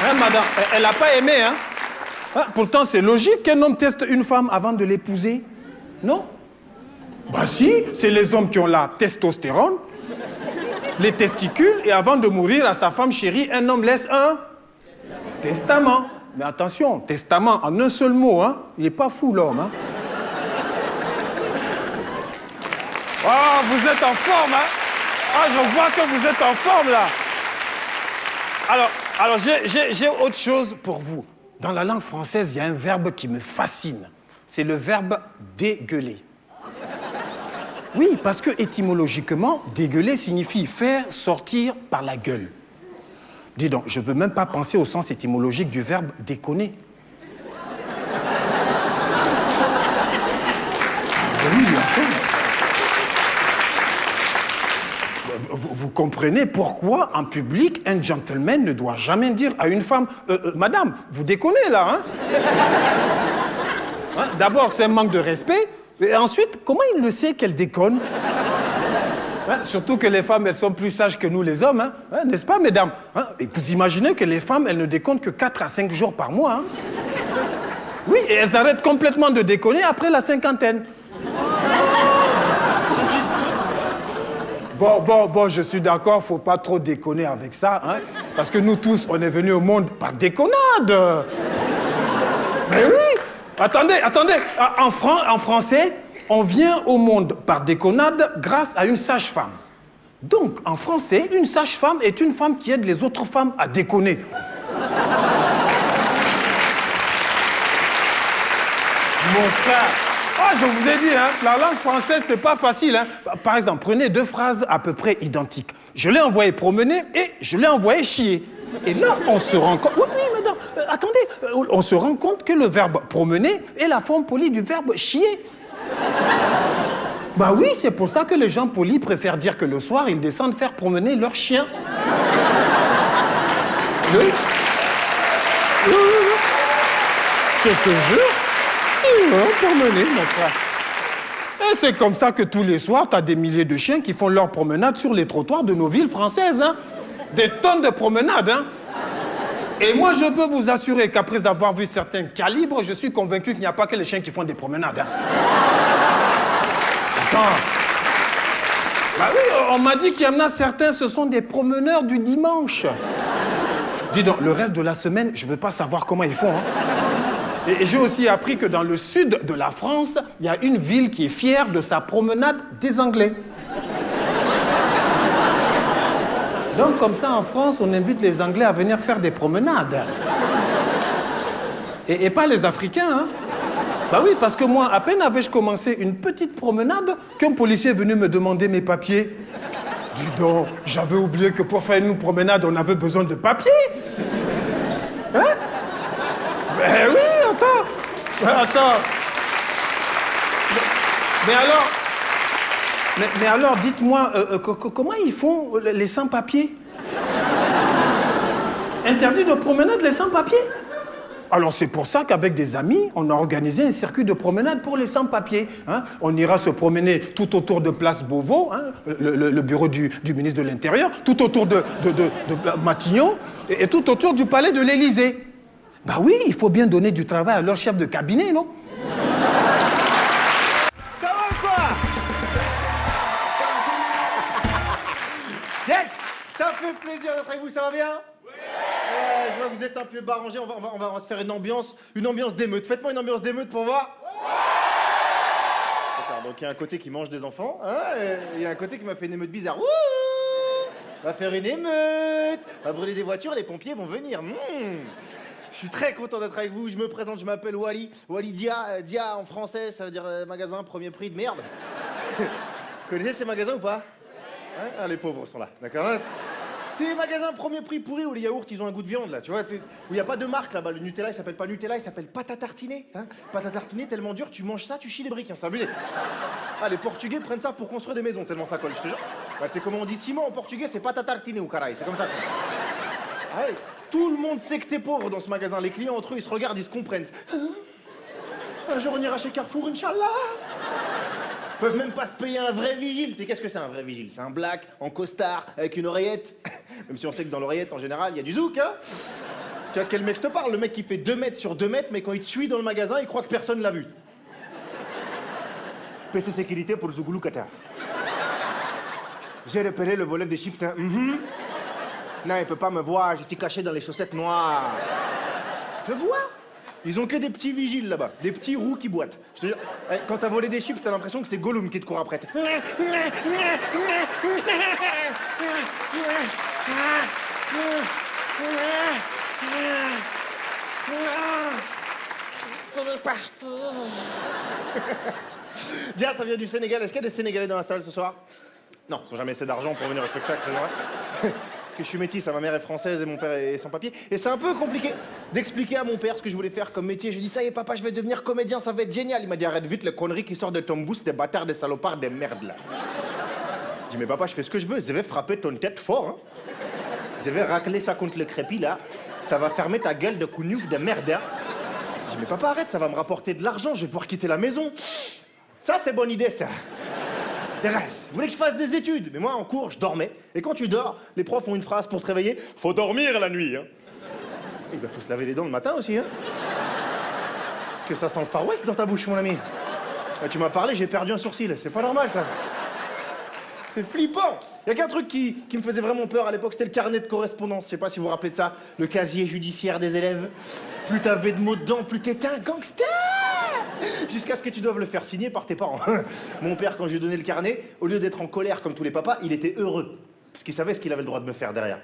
Hein, madame, elle n'a pas aimé, hein? Pourtant, c'est logique qu'un homme teste une femme avant de l'épouser. Non? Bah si, c'est les hommes qui ont la testostérone, les testicules, et avant de mourir à sa femme chérie, un homme laisse un testament. Mais attention, testament en un seul mot, hein? Il n'est pas fou, l'homme, hein? Oh, vous êtes en forme, hein? Ah, je vois que vous êtes en forme, là. Alors j'ai autre chose pour vous. Dans la langue française, il y a un verbe qui me fascine. C'est le verbe dégueuler. Oui, parce que étymologiquement, dégueuler signifie faire sortir par la gueule. Dis donc, je ne veux même pas penser au sens étymologique du verbe déconner. Oui, vous comprenez pourquoi, en public, un gentleman ne doit jamais dire à une femme « Madame, vous déconnez, là, hein ?» Hein? D'abord, c'est un manque de respect. Et ensuite, comment il le sait qu'elle déconne? Hein? Surtout que les femmes, elles sont plus sages que nous, les hommes. Hein? Hein? N'est-ce pas, mesdames? Hein? Et vous imaginez que les femmes, elles ne déconnent que 4 à 5 jours par mois. Hein? Oui, et elles arrêtent complètement de déconner après la cinquantaine. Bon, je suis d'accord, faut pas trop déconner avec ça, hein, parce que nous tous, on est venus au monde par déconnade. Mais oui, attendez, en français, on vient au monde par déconnade grâce à une sage-femme. Donc, en français, une sage-femme est une femme qui aide les autres femmes à déconner. Mon frère, je vous ai dit, hein, la langue française, c'est pas facile. Hein. Par exemple, prenez 2 phrases à peu près identiques. Je l'ai envoyé promener et je l'ai envoyé chier. Et là, on se rend compte... Oui, madame, attendez. On se rend compte que le verbe promener est la forme polie du verbe chier. Bah oui, c'est pour ça que les gens polis préfèrent dire que le soir, ils descendent faire promener leur chien. Oui. Je te jure. Promener, mon frère. Et c'est comme ça que tous les soirs, tu as des milliers de chiens qui font leur promenade sur les trottoirs de nos villes françaises. Hein. Des tonnes de promenades. Hein. Et moi, je peux vous assurer qu'après avoir vu certains calibres, je suis convaincu qu'il n'y a pas que les chiens qui font des promenades. Hein. Attends, Bah oui, on m'a dit qu'il y en a certains, ce sont des promeneurs du dimanche. Dis donc, le reste de la semaine, je veux pas savoir comment ils font. Hein. Et j'ai aussi appris que dans le sud de la France, il y a une ville qui est fière de sa promenade des Anglais. Donc comme ça, en France, on invite les Anglais à venir faire des promenades. Et pas les Africains, hein. Bah oui, parce que moi, à peine avais-je commencé une petite promenade qu'un policier est venu me demander mes papiers. Dis donc, j'avais oublié que pour faire une promenade, on avait besoin de papiers. Hein? Ben oui, attends. Mais alors, dites-moi, comment ils font les sans-papiers? Interdit de promenade les sans-papiers? Alors c'est pour ça qu'avec des amis, on a organisé un circuit de promenade pour les sans-papiers. Hein. On ira se promener tout autour de Place Beauvau, hein, le bureau du ministre de l'Intérieur, tout autour de Matignon et tout autour du palais de l'Élysée. Bah oui, il faut bien donner du travail à leur chef de cabinet, non? Ça va ou quoi? Yes! Ça fait plaisir d'être avec vous, ça va bien? Je vois que vous êtes un peu barrangés, on va se faire une ambiance d'émeute. Faites-moi une ambiance d'émeute pour voir. D'accord, donc il y a un côté qui mange des enfants, hein, et il y a un côté qui m'a fait une émeute bizarre. Wouh! On va faire une émeute, on va brûler des voitures, les pompiers vont venir. Je suis très content d'être avec vous, je me présente, je m'appelle Wally. Wally Dia, Dia en français, ça veut dire magasin premier prix de merde. Vous connaissez ces magasins ou pas? Hein? Ah, les pauvres sont là, d'accord? Ces magasins premier prix pourris où les yaourts ils ont un goût de viande là, tu vois, où il n'y a pas de marque là-bas. Le Nutella il s'appelle pas Nutella, il s'appelle pâte à tartiner. Hein, pâte à tartiner tellement dur, tu manges ça, tu chies les briques, hein, c'est abusé. Ah, les Portugais prennent ça pour construire des maisons tellement ça colle, je te jure. Bah, tu sais comment on dit ciment en portugais, c'est pâte à tartiner ou caray, c'est comme ça. Ah, ouais. Tout le monde sait que t'es pauvre dans ce magasin, les clients entre eux ils se regardent, ils se comprennent. Un jour on ira chez Carrefour, Inch'Allah. Peuvent même pas se payer un vrai vigile. Tu sais, qu'est-ce que c'est un vrai vigile? C'est un black en costard avec une oreillette. Même si on sait que dans l'oreillette, en général, il y a du zouk, hein. Tu vois de quel mec je te parle? Le mec qui fait 2 mètres sur 2 mètres, mais quand il te suit dans le magasin, il croit que personne l'a vu. PC sécurité pour Zougoulou Qatar. J'ai repéré le voleur des chips, hein. Non, il peut pas me voir, je suis caché dans les chaussettes noires. Tu vois? Ils ont que des petits vigiles là-bas, des petits roux qui boitent. Je te jure, quand t'as volé des chips, t'as l'impression que c'est Gollum qui te court après. Il est parti. Dia, ça vient du Sénégal. Est-ce qu'il y a des Sénégalais dans la salle ce soir? Non, ils n'ont jamais assez d'argent pour venir au spectacle, c'est vrai. Parce que je suis métisse, ma mère est française et mon père est sans papier. Et c'est un peu compliqué d'expliquer à mon père ce que je voulais faire comme métier. Je lui dis, ça y est, papa, je vais devenir comédien, ça va être génial. Il m'a dit, arrête vite les conneries qui sortent de ton boost, des bâtards, des salopards, des merdes, là. Je dis, mais papa, je fais ce que je veux. Je vais frapper ton tête fort, hein. Je vais racler ça contre le crépi, là. Ça va fermer ta gueule de cougnouf de merde, hein. Je dis, mais papa, arrête, ça va me rapporter de l'argent, je vais pouvoir quitter la maison. Ça, c'est bonne idée, ça. Thérèse, vous voulez que je fasse des études? Mais moi, en cours, je dormais. Et quand tu dors, les profs ont une phrase pour te réveiller. Faut dormir la nuit, hein. Et ben, faut se laver les dents le matin aussi, hein. Parce que ça sent le Far West dans ta bouche, mon ami. Tu m'as parlé, j'ai perdu un sourcil. C'est pas normal, ça. C'est flippant. Il y a qu'un truc qui me faisait vraiment peur à l'époque, c'était le carnet de correspondance. Je sais pas si vous vous rappelez de ça. Le casier judiciaire des élèves. Plus t'avais de mots dedans, plus t'étais un gangster. Jusqu'à ce que tu doives le faire signer par tes parents. Mon père, quand je lui ai donné le carnet, au lieu d'être en colère comme tous les papas, il était heureux. Parce qu'il savait ce qu'il avait le droit de me faire derrière.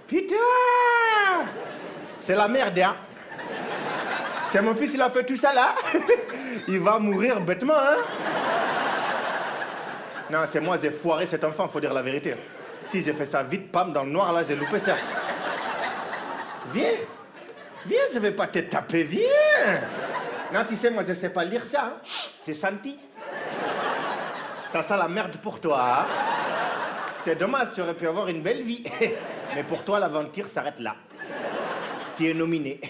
Putain! C'est la merde, hein? C'est mon fils, il a fait tout ça, là. Il va mourir bêtement, hein? Non, c'est moi, j'ai foiré cet enfant, faut dire la vérité. Si j'ai fait ça vite, pam, dans le noir, là, j'ai loupé ça. Viens! Viens, je vais pas te taper, viens! Non, tu sais, moi, je sais pas lire ça, hein. C'est senti. Ça sent la merde pour toi, hein. C'est dommage, tu aurais pu avoir une belle vie. Mais pour toi, l'aventure s'arrête là. Tu es nominé.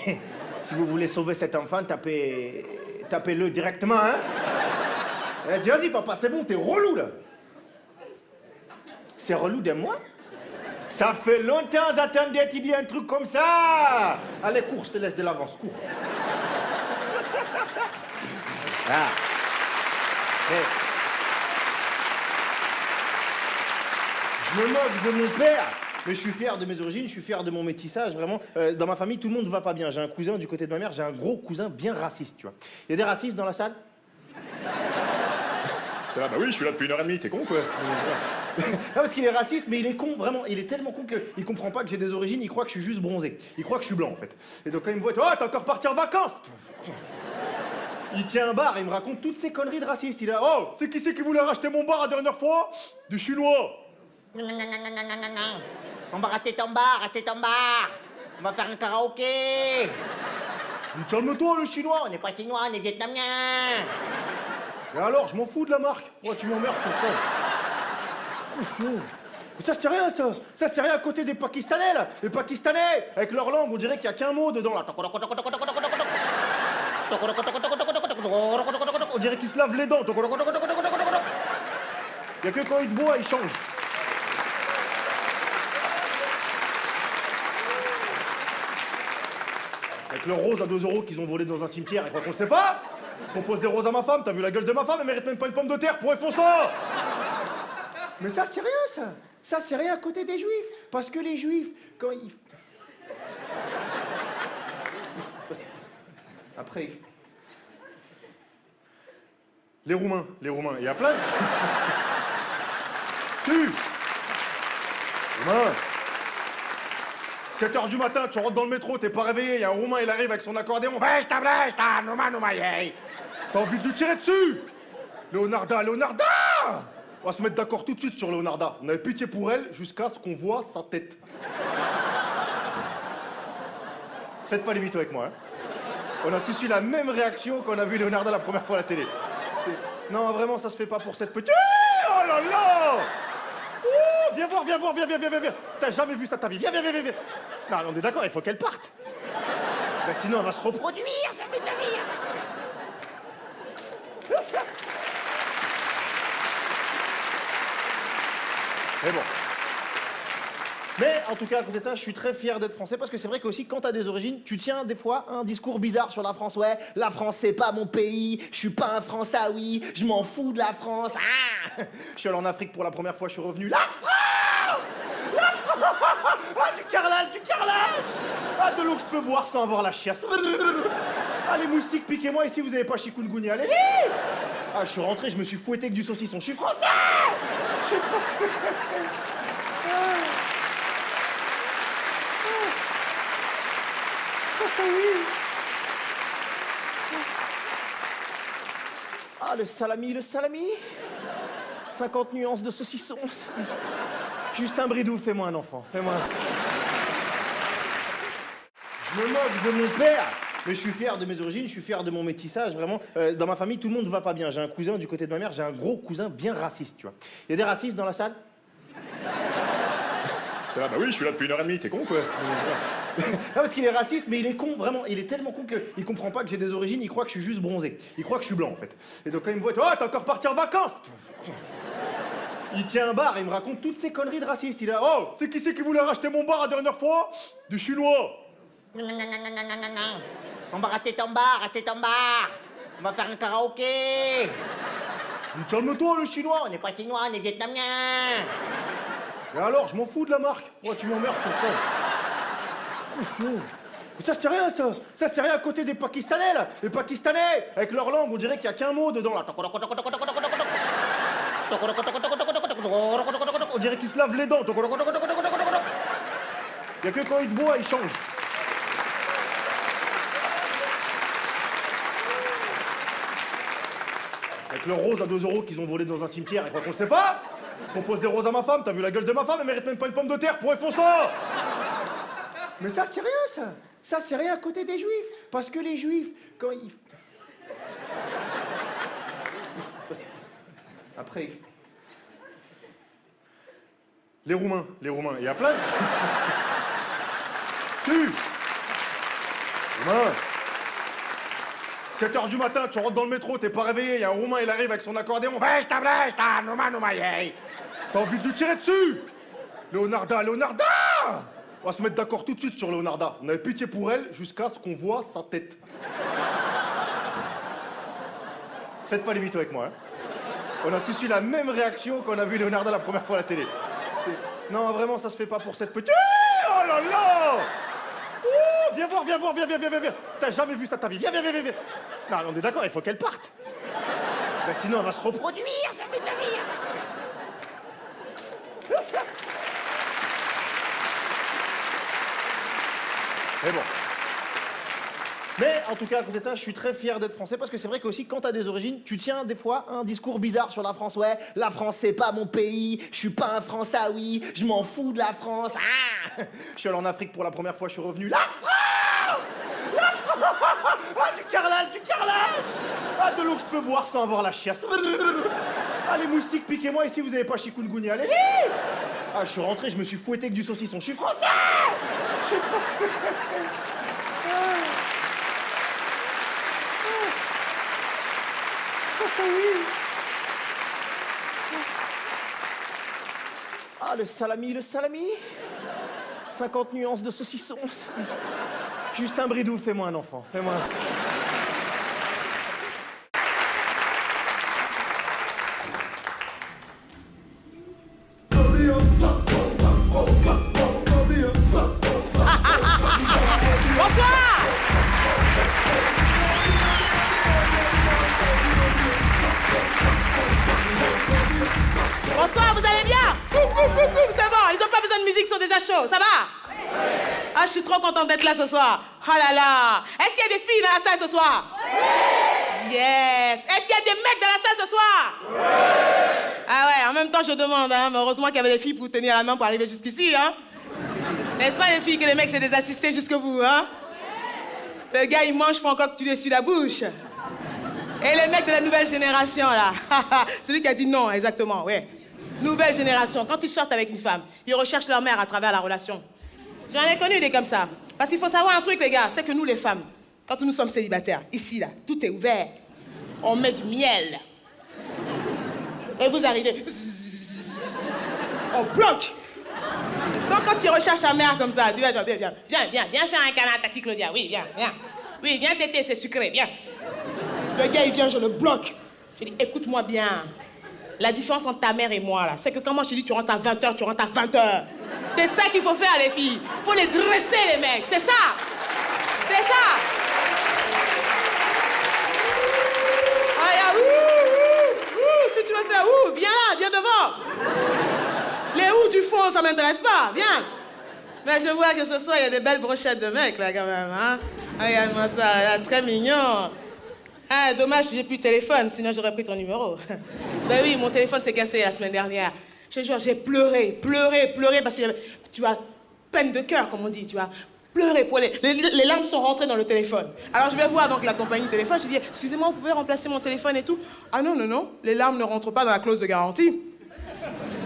Si vous voulez sauver cet enfant, tapez-le directement, hein. Vas-y, papa, c'est bon, t'es relou, là. C'est relou de moi? Ça fait longtemps que j'attendais que tu dis un truc comme ça. Allez, cours, je te laisse de l'avance, cours. Ah. Mais... Je me moque de mon père, mais je suis fier de mes origines, je suis fier de mon métissage, vraiment. Dans ma famille, tout le monde va pas bien. J'ai un cousin du côté de ma mère, j'ai un gros cousin bien raciste, tu vois. Il y a des racistes dans la salle? Ah bah oui, je suis là depuis 1h30, t'es con quoi? Non, parce qu'il est raciste, mais il est con, vraiment. Il est tellement con qu'il comprend pas que j'ai des origines, il croit que je suis juste bronzé. Il croit que je suis blanc, en fait. Et donc quand il me voit, oh, t'es encore parti en vacances! Il tient un bar et il me raconte toutes ces conneries de raciste. Il a, oh, c'est qui voulait racheter mon bar la dernière fois? Des Chinois. Non. On va rater ton bar, On va faire un karaoké. Calme-toi, le chinois. On n'est pas chinois, on est vietnamien. Et alors, je m'en fous de la marque. Ouais, tu m'emmerdes sur ça. Attention. Mais ça, c'est rien, ça. Ça, c'est rien à côté des Pakistanais, là. Les Pakistanais, avec leur langue, on dirait qu'il n'y a qu'un mot dedans, là. On dirait qu'ils se lavent les dents. Il n'y a que quand ils te voient, ils changent. Avec leurs roses à 2 € qu'ils ont volé dans un cimetière, et quoi qu'on ne sait pas. Ils proposent des roses à ma femme, t'as vu la gueule de ma femme, elle mérite même pas une pomme de terre pour font ça. Mais ça, c'est rien, ça. Ça, c'est rien à côté des juifs. Parce que les juifs, quand ils... Après, les Roumains, il y a plein de... Tu 7h du matin, tu rentres dans le métro, t'es pas réveillé, il y a un Roumain, il arrive avec son accordéon. T'as envie de lui tirer dessus. Leonarda! On va se mettre d'accord tout de suite sur Leonarda. On avait pitié pour elle jusqu'à ce qu'on voit sa tête. Faites pas les mythos avec moi, hein. On a tous eu la même réaction quand on a vu Leonarda la première fois à la télé. Non, vraiment, ça se fait pas pour cette petite... Oh là là! Ouh, viens voir. T'as jamais vu ça de ta vie. Viens. Non, on est d'accord, il faut qu'elle parte. Ben, sinon, elle va se reproduire, jamais de la vie. Mais bon. Mais en tout cas, à côté de ça, je suis très fier d'être français parce que c'est vrai qu'aussi, quand t'as des origines, tu tiens des fois un discours bizarre sur la France. Ouais, la France, c'est pas mon pays, je suis pas un Françaoui, je m'en fous de la France. Ah, je suis allé en Afrique pour la première fois, je suis revenu. La France! Ah, du carrelage! Ah, de l'eau que je peux boire sans avoir la chiasse. Ah, les moustiques, piquez-moi ici, vous avez pas chikungunya, allez-y! Ah, je suis rentré, je me suis fouetté avec du saucisson. Je suis français! Ah, le salami. 50 nuances de saucisson. Justin Bridou, fais-moi un enfant, fais-moi. Je me moque de mon père, mais je suis fier de mes origines, je suis fier de mon métissage, vraiment. Dans ma famille, tout le monde va pas bien. J'ai un cousin du côté de ma mère, j'ai un gros cousin bien raciste, tu vois. Il y a des racistes dans la salle? Ah bah oui, je suis là depuis 1h30, t'es con quoi? Non, parce qu'il est raciste, mais il est con, vraiment. Il est tellement con qu'il comprend pas que j'ai des origines, il croit que je suis juste bronzé. Il croit que je suis blanc, en fait. Et donc quand il me voit, oh, t'es encore parti en vacances. Il tient un bar et il me raconte toutes ces conneries de raciste. Il a, oh, c'est qui voulait racheter mon bar la dernière fois? Des Chinois. Non. On va rater ton bar. On va faire un karaoké. Calme-toi, le chinois. On n'est pas chinois, on est vietnamien. Et alors, je m'en fous de la marque. Ouais, tu m'emmerdes sur ça. Attention. Mais ça, c'est rien, ça. Ça, c'est rien à côté des Pakistanais, là. Les Pakistanais, avec leur langue, on dirait qu'il n'y a qu'un mot dedans, là. On dirait qu'ils se lavent les dents. Il n'y a que quand ils te voient, ils changent. Avec leurs roses à 2 € qu'ils ont volé dans un cimetière, et quoi qu'on ne sait pas. Ils proposent des roses à ma femme, t'as vu la gueule de ma femme, elle mérite même pas une pomme de terre pour font ça. Mais ça, c'est rien, ça. Ça, c'est rien à côté des juifs. Parce que les juifs, quand ils... Après, les Roumains, il y a plein de... Tu 7h du matin, tu rentres dans le métro, t'es pas réveillé, il y a un Roumain, il arrive avec son accordéon. T'as envie de lui tirer dessus. Leonarda! On va se mettre d'accord tout de suite sur Leonarda. On avait pitié pour elle jusqu'à ce qu'on voit sa tête. Faites pas les mythos avec moi, hein. On a tous eu la même réaction quand on a vu Leonardo la première fois à la télé. Non, vraiment, ça se fait pas pour cette petite... Oh là là! Ouh, viens voir, viens. T'as jamais vu ça de ta vie. Viens. Non, on est d'accord, il faut qu'elle parte. Ben, sinon, elle va se reproduire, jamais de la vie. Mais bon. Mais en tout cas, à côté de ça, je suis très fier d'être français parce que c'est vrai qu'aussi, quand t'as des origines, tu tiens des fois un discours bizarre sur la France. Ouais, la France, c'est pas mon pays, je suis pas un Françaoui, je m'en fous de la France. Ah, je suis allé en Afrique pour la première fois, je suis revenu. La France! Ah, du carrelage! Ah, de l'eau que je peux boire sans avoir la chiasse. Ah, les moustiques, piquez-moi ici, vous avez pas chikungunya, allez-y! Ah, je suis rentré, je me suis fouetté avec du saucisson. Je suis français! Ah, le salami. 50 nuances de saucisson. Justin Bridou, fais-moi un enfant, fais-moi un... Bonsoir, vous allez bien? Coucou, c'est bon, ils ont pas besoin de musique, ils sont déjà chauds, ça va? Ah, je suis trop contente d'être là ce soir. Oh là là, est-ce qu'il y a des filles dans la salle ce soir? Yes. Est-ce qu'il y a des mecs dans la salle ce soir? Ah ouais, en même temps je demande, hein, mais heureusement qu'il y avait des filles pour tenir la main pour arriver jusqu'ici, hein? N'est-ce pas les filles que les mecs c'est des assistés jusque vous, hein? Le gars il mange, faut encore que tu lui essuies la bouche. Et les mecs de la nouvelle génération, là. Celui qui a dit non, exactement, ouais. Nouvelle génération, quand ils sortent avec une femme, ils recherchent leur mère à travers la relation. J'en ai connu des comme ça. Parce qu'il faut savoir un truc, les gars, c'est que nous, les femmes, quand nous sommes célibataires, ici, là, tout est ouvert. On met du miel. Et vous arrivez, on bloque. Donc quand ils recherchent sa mère comme ça, tu vas, viens faire un câlin à Tati Claudia. Oui, viens. Oui, viens téter, c'est sucré, viens. Le gars, il vient, je le bloque. Je dis, écoute-moi bien. La différence entre ta mère et moi, là, c'est que quand moi je te dis tu rentres à 20h, tu rentres à 20h. C'est ça qu'il faut faire, les filles. Faut les dresser, les mecs. C'est ça. C'est ça. Ah, si tu veux faire viens là, viens devant. Les du fond, ça m'intéresse pas. Viens. Mais je vois que ce soir, il y a des belles brochettes de mecs, là, quand même, hein. Regarde-moi ça, là, très mignon. Ah, dommage, j'ai plus de téléphone, sinon j'aurais pris ton numéro. Ben oui, mon téléphone s'est cassé la semaine dernière. Je te jure, j'ai pleuré, parce que, tu vois, peine de cœur, comme on dit, tu vois. Pleurer, les larmes sont rentrées dans le téléphone. Alors je vais voir donc la compagnie téléphone, je dis, excusez-moi, vous pouvez remplacer mon téléphone et tout? Ah non, les larmes ne rentrent pas dans la clause de garantie.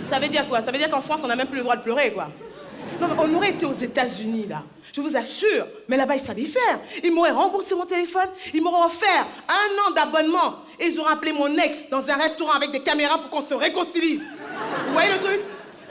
Ça veut dire quoi? Ça veut dire qu'en France, on n'a même plus le droit de pleurer, quoi. Non, mais on aurait été aux États-Unis, là. Je vous assure, mais là-bas, ils savaient y faire. Ils m'auraient remboursé mon téléphone, ils m'auraient offert 1 an d'abonnement. Et ils auraient appelé mon ex dans un restaurant avec des caméras pour qu'on se réconcilie. Vous voyez le truc?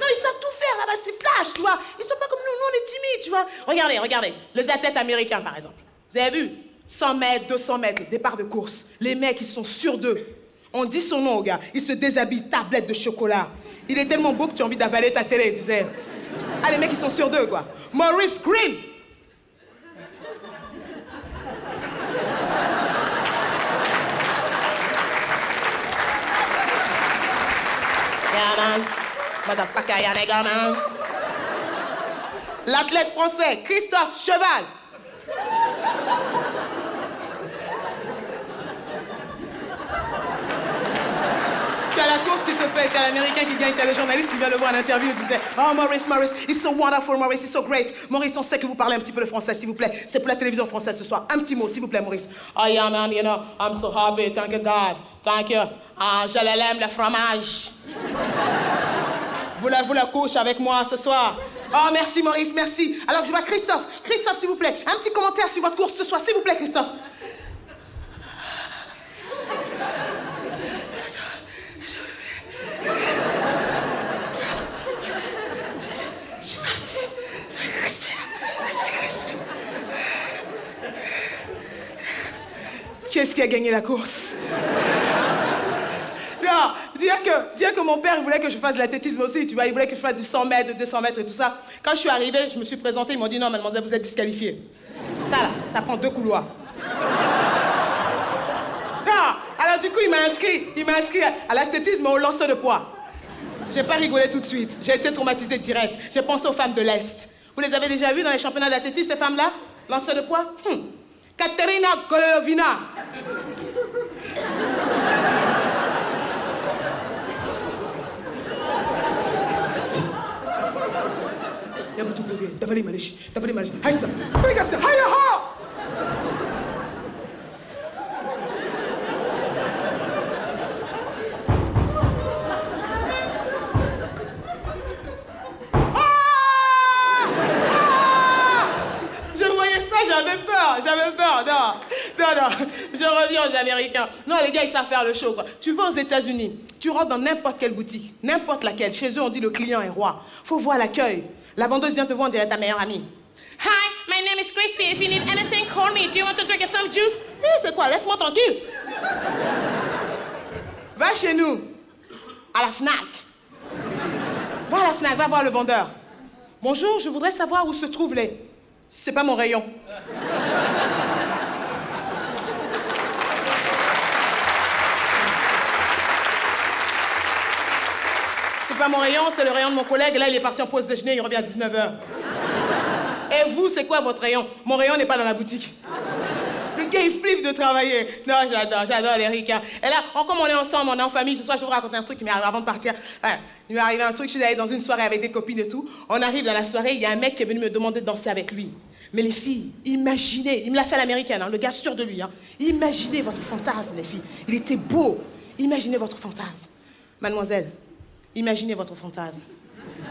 Non, ils savent tout faire, là-bas, c'est flash, tu vois. Ils sont pas comme nous, on est timides, tu vois. Regardez, les athlètes américains, par exemple. Vous avez vu? 100 mètres, 200 mètres, départ de course. Les mecs, ils sont sûrs d'eux. On dit son nom au gars. Il se déshabille, tablette de chocolat. Il est tellement beau que tu as envie d'avaler ta télé, tu sais. Ah, les mecs, ils sont sûrs d'eux, quoi. Maurice Green. L'athlète français, Christophe Cheval. Tu as la course qui se fait, tu as l'Américain qui gagne, tu as le journaliste qui vient le voir en interview et disait « Oh, Maurice, it's so wonderful, Maurice, it's so great. Maurice, on sait que vous parlez un petit peu le français, s'il vous plaît. C'est pour la télévision française ce soir. Un petit mot, s'il vous plaît, Maurice. Oh, yeah, man, you know, I'm so happy. Thank you, God. Thank you. Ah, je l'aime, le fromage. Voulez-vous la couche avec moi ce soir? Oh, merci, Maurice, merci. Alors, je vois Christophe. Christophe, s'il vous plaît, un petit commentaire sur votre course ce soir, s'il vous plaît, Christophe. Qui est-ce qui a gagné la course? Non, Non, dire que mon père il voulait que je fasse de l'athlétisme aussi, tu vois. Il voulait que je fasse du 100 mètres, de 200 mètres et tout ça. Quand je suis arrivée, je me suis présentée, ils m'ont dit non, mademoiselle, vous êtes disqualifiée. Ça, là, ça prend 2 couloirs. Non, alors du coup, il m'a inscrit à l'athlétisme au lancer de poids. J'ai pas rigolé tout de suite. J'ai été traumatisée direct. J'ai pensé aux femmes de l'Est. Vous les avez déjà vues dans les championnats d'athlétisme, ces femmes-là? Lanceur de poids? Katerina Golovina. Davali Malish. Haïsa. Begasta. Haya ha! J'avais peur, non, je reviens aux Américains. Non, les gars, ils savent faire le show, quoi. Tu vas aux États-Unis, tu rentres dans n'importe quelle boutique, n'importe laquelle, chez eux, on dit le client est roi. Faut voir l'accueil. La vendeuse vient te voir, on dirait ta meilleure amie. Hi, my name is Chrissy. If you need anything, call me. Do you want to drink some juice? C'est quoi? Laisse-moi tranquille. Va chez nous, à la FNAC. Va à la FNAC, va voir le vendeur. Bonjour, je voudrais savoir où se trouvent les... C'est pas mon rayon. C'est pas mon rayon, c'est le rayon de mon collègue. Et là, il est parti en pause déjeuner, il revient à 19h. Et vous, c'est quoi votre rayon? Mon rayon n'est pas dans la boutique. Le gars, il flippe de travailler. Non, j'adore les ricains. Et là, comme on est ensemble, on est en famille, ce soir, je vais vous raconter un truc qui m'est arrivé avant de partir. Ouais, il m'est arrivé un truc, je suis allée dans une soirée avec des copines et tout. On arrive dans la soirée, il y a un mec qui est venu me demander de danser avec lui. Mais les filles, imaginez, il me l'a fait à l'américaine, hein, le gars sûr de lui. Hein. Imaginez votre fantasme, les filles. Il était beau. Imaginez votre fantasme. Mademoiselle, imaginez votre fantasme.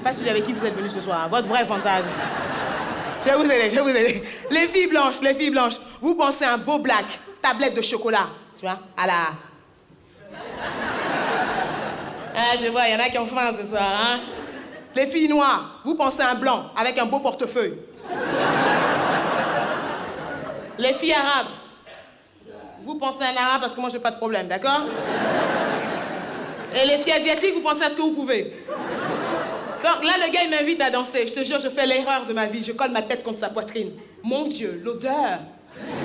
Pas celui avec qui vous êtes venu ce soir, hein, votre vrai fantasme. Je vais vous aider. Les filles blanches, vous pensez à un beau black, tablette de chocolat, tu vois, à la... Ah, je vois, il y en a qui ont faim ce soir, hein. Les filles noires, vous pensez à un blanc, avec un beau portefeuille. Les filles arabes, vous pensez à un arabe parce que moi, j'ai pas de problème, d'accord? Et les filles asiatiques, vous pensez à ce que vous pouvez. Donc là, le gars, il m'invite à danser. Je te jure, je fais l'erreur de ma vie. Je colle ma tête contre sa poitrine. Mon Dieu, l'odeur.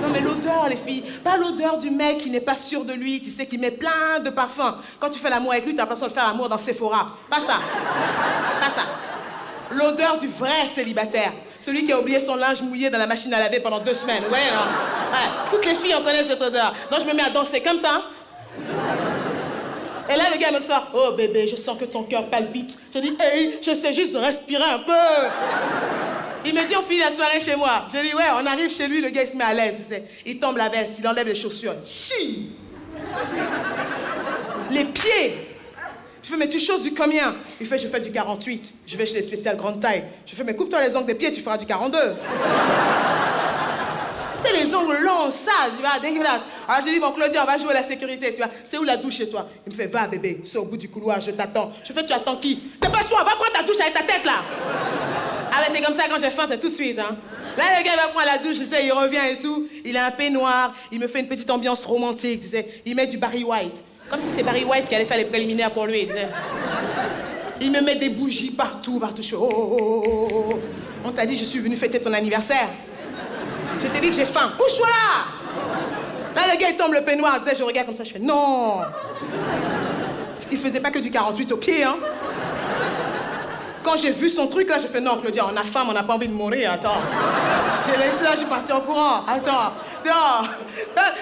Non, mais l'odeur, les filles. Pas l'odeur du mec qui n'est pas sûr de lui, tu sais, qui met plein de parfums. Quand tu fais l'amour avec lui, t'as l'impression de faire l'amour dans Sephora. Pas ça. Pas ça. L'odeur du vrai célibataire. Celui qui a oublié son linge mouillé dans la machine à laver pendant 2 semaines. Ouais, hein? Ouais. Toutes les filles en connaissent cette odeur. Donc je me mets à danser comme ça. Et là, le gars me sort. Oh bébé, je sens que ton cœur palpite. Je dis, hey, je sais juste respirer un peu. Il me dit, on finit la soirée chez moi. Je dis, ouais, on arrive chez lui, le gars, il se met à l'aise, tu sais. Il tombe la veste, il enlève les chaussures. Chi! Les pieds. Je fais, mais tu choses du combien? Il fait, je fais du 48. Je vais chez les spéciales grande taille. Je fais, mais coupe-toi les ongles des pieds, tu feras du 42. Tu sais, les ongles longs, sales, tu vois, dégueulasse. Alors je dis, bon, Claudia, on va jouer à la sécurité, tu vois. C'est où la douche chez toi? Il me fait, va, bébé, c'est au bout du couloir, je t'attends. Je fais, tu attends qui? Dépêche-toi, va prendre ta douche avec ta tête, là. Ah ouais, c'est comme ça, quand j'ai faim, c'est tout de suite, hein. Là, le gars, il va prendre la douche, tu sais, il revient et tout. Il a un peignoir, il me fait une petite ambiance romantique, tu sais. Il met du Barry White. Comme si c'est Barry White qui allait faire les préliminaires pour lui, tu sais. Il me met des bougies partout. Je fais, oh. On t'a dit, je suis venu fêter ton anniversaire. Je t'ai dit que j'ai faim. Couche-toi là! Là, le gars, il tombe le peignoir, tu sais, je regarde comme ça, je fais, non! Il faisait pas que du 48 au pied, hein. Quand j'ai vu son truc, là, je fais, non, Claudia, on a faim, on n'a pas envie de mourir, attends. J'ai laissé là, je suis partie en courant. Attends, non.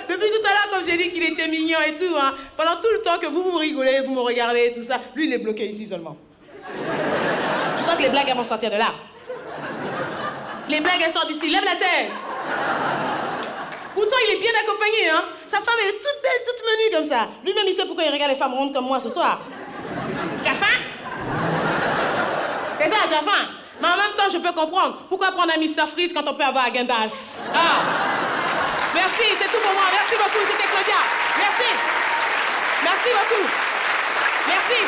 Depuis tout à l'heure, comme j'ai dit qu'il était mignon et tout, hein, pendant tout le temps que vous rigolez, vous me regardez, tout ça, lui, il est bloqué ici seulement. Tu crois que les blagues, elles vont sortir de là? Les blagues, elles sortent d'ici. Lève la tête. Pourtant, il est bien accompagné, hein. Sa femme, elle est toute belle, toute menue comme ça. Lui-même, il sait pourquoi il regarde les femmes rondes comme moi ce soir. Tu as faim? C'est ça, tu as faim? Mais en même temps, je peux comprendre. Pourquoi prendre un Mr. Freeze quand on peut avoir Agendas? Ah! Merci, c'est tout pour moi. Merci beaucoup, c'était Claudia. Merci. Merci beaucoup. Merci.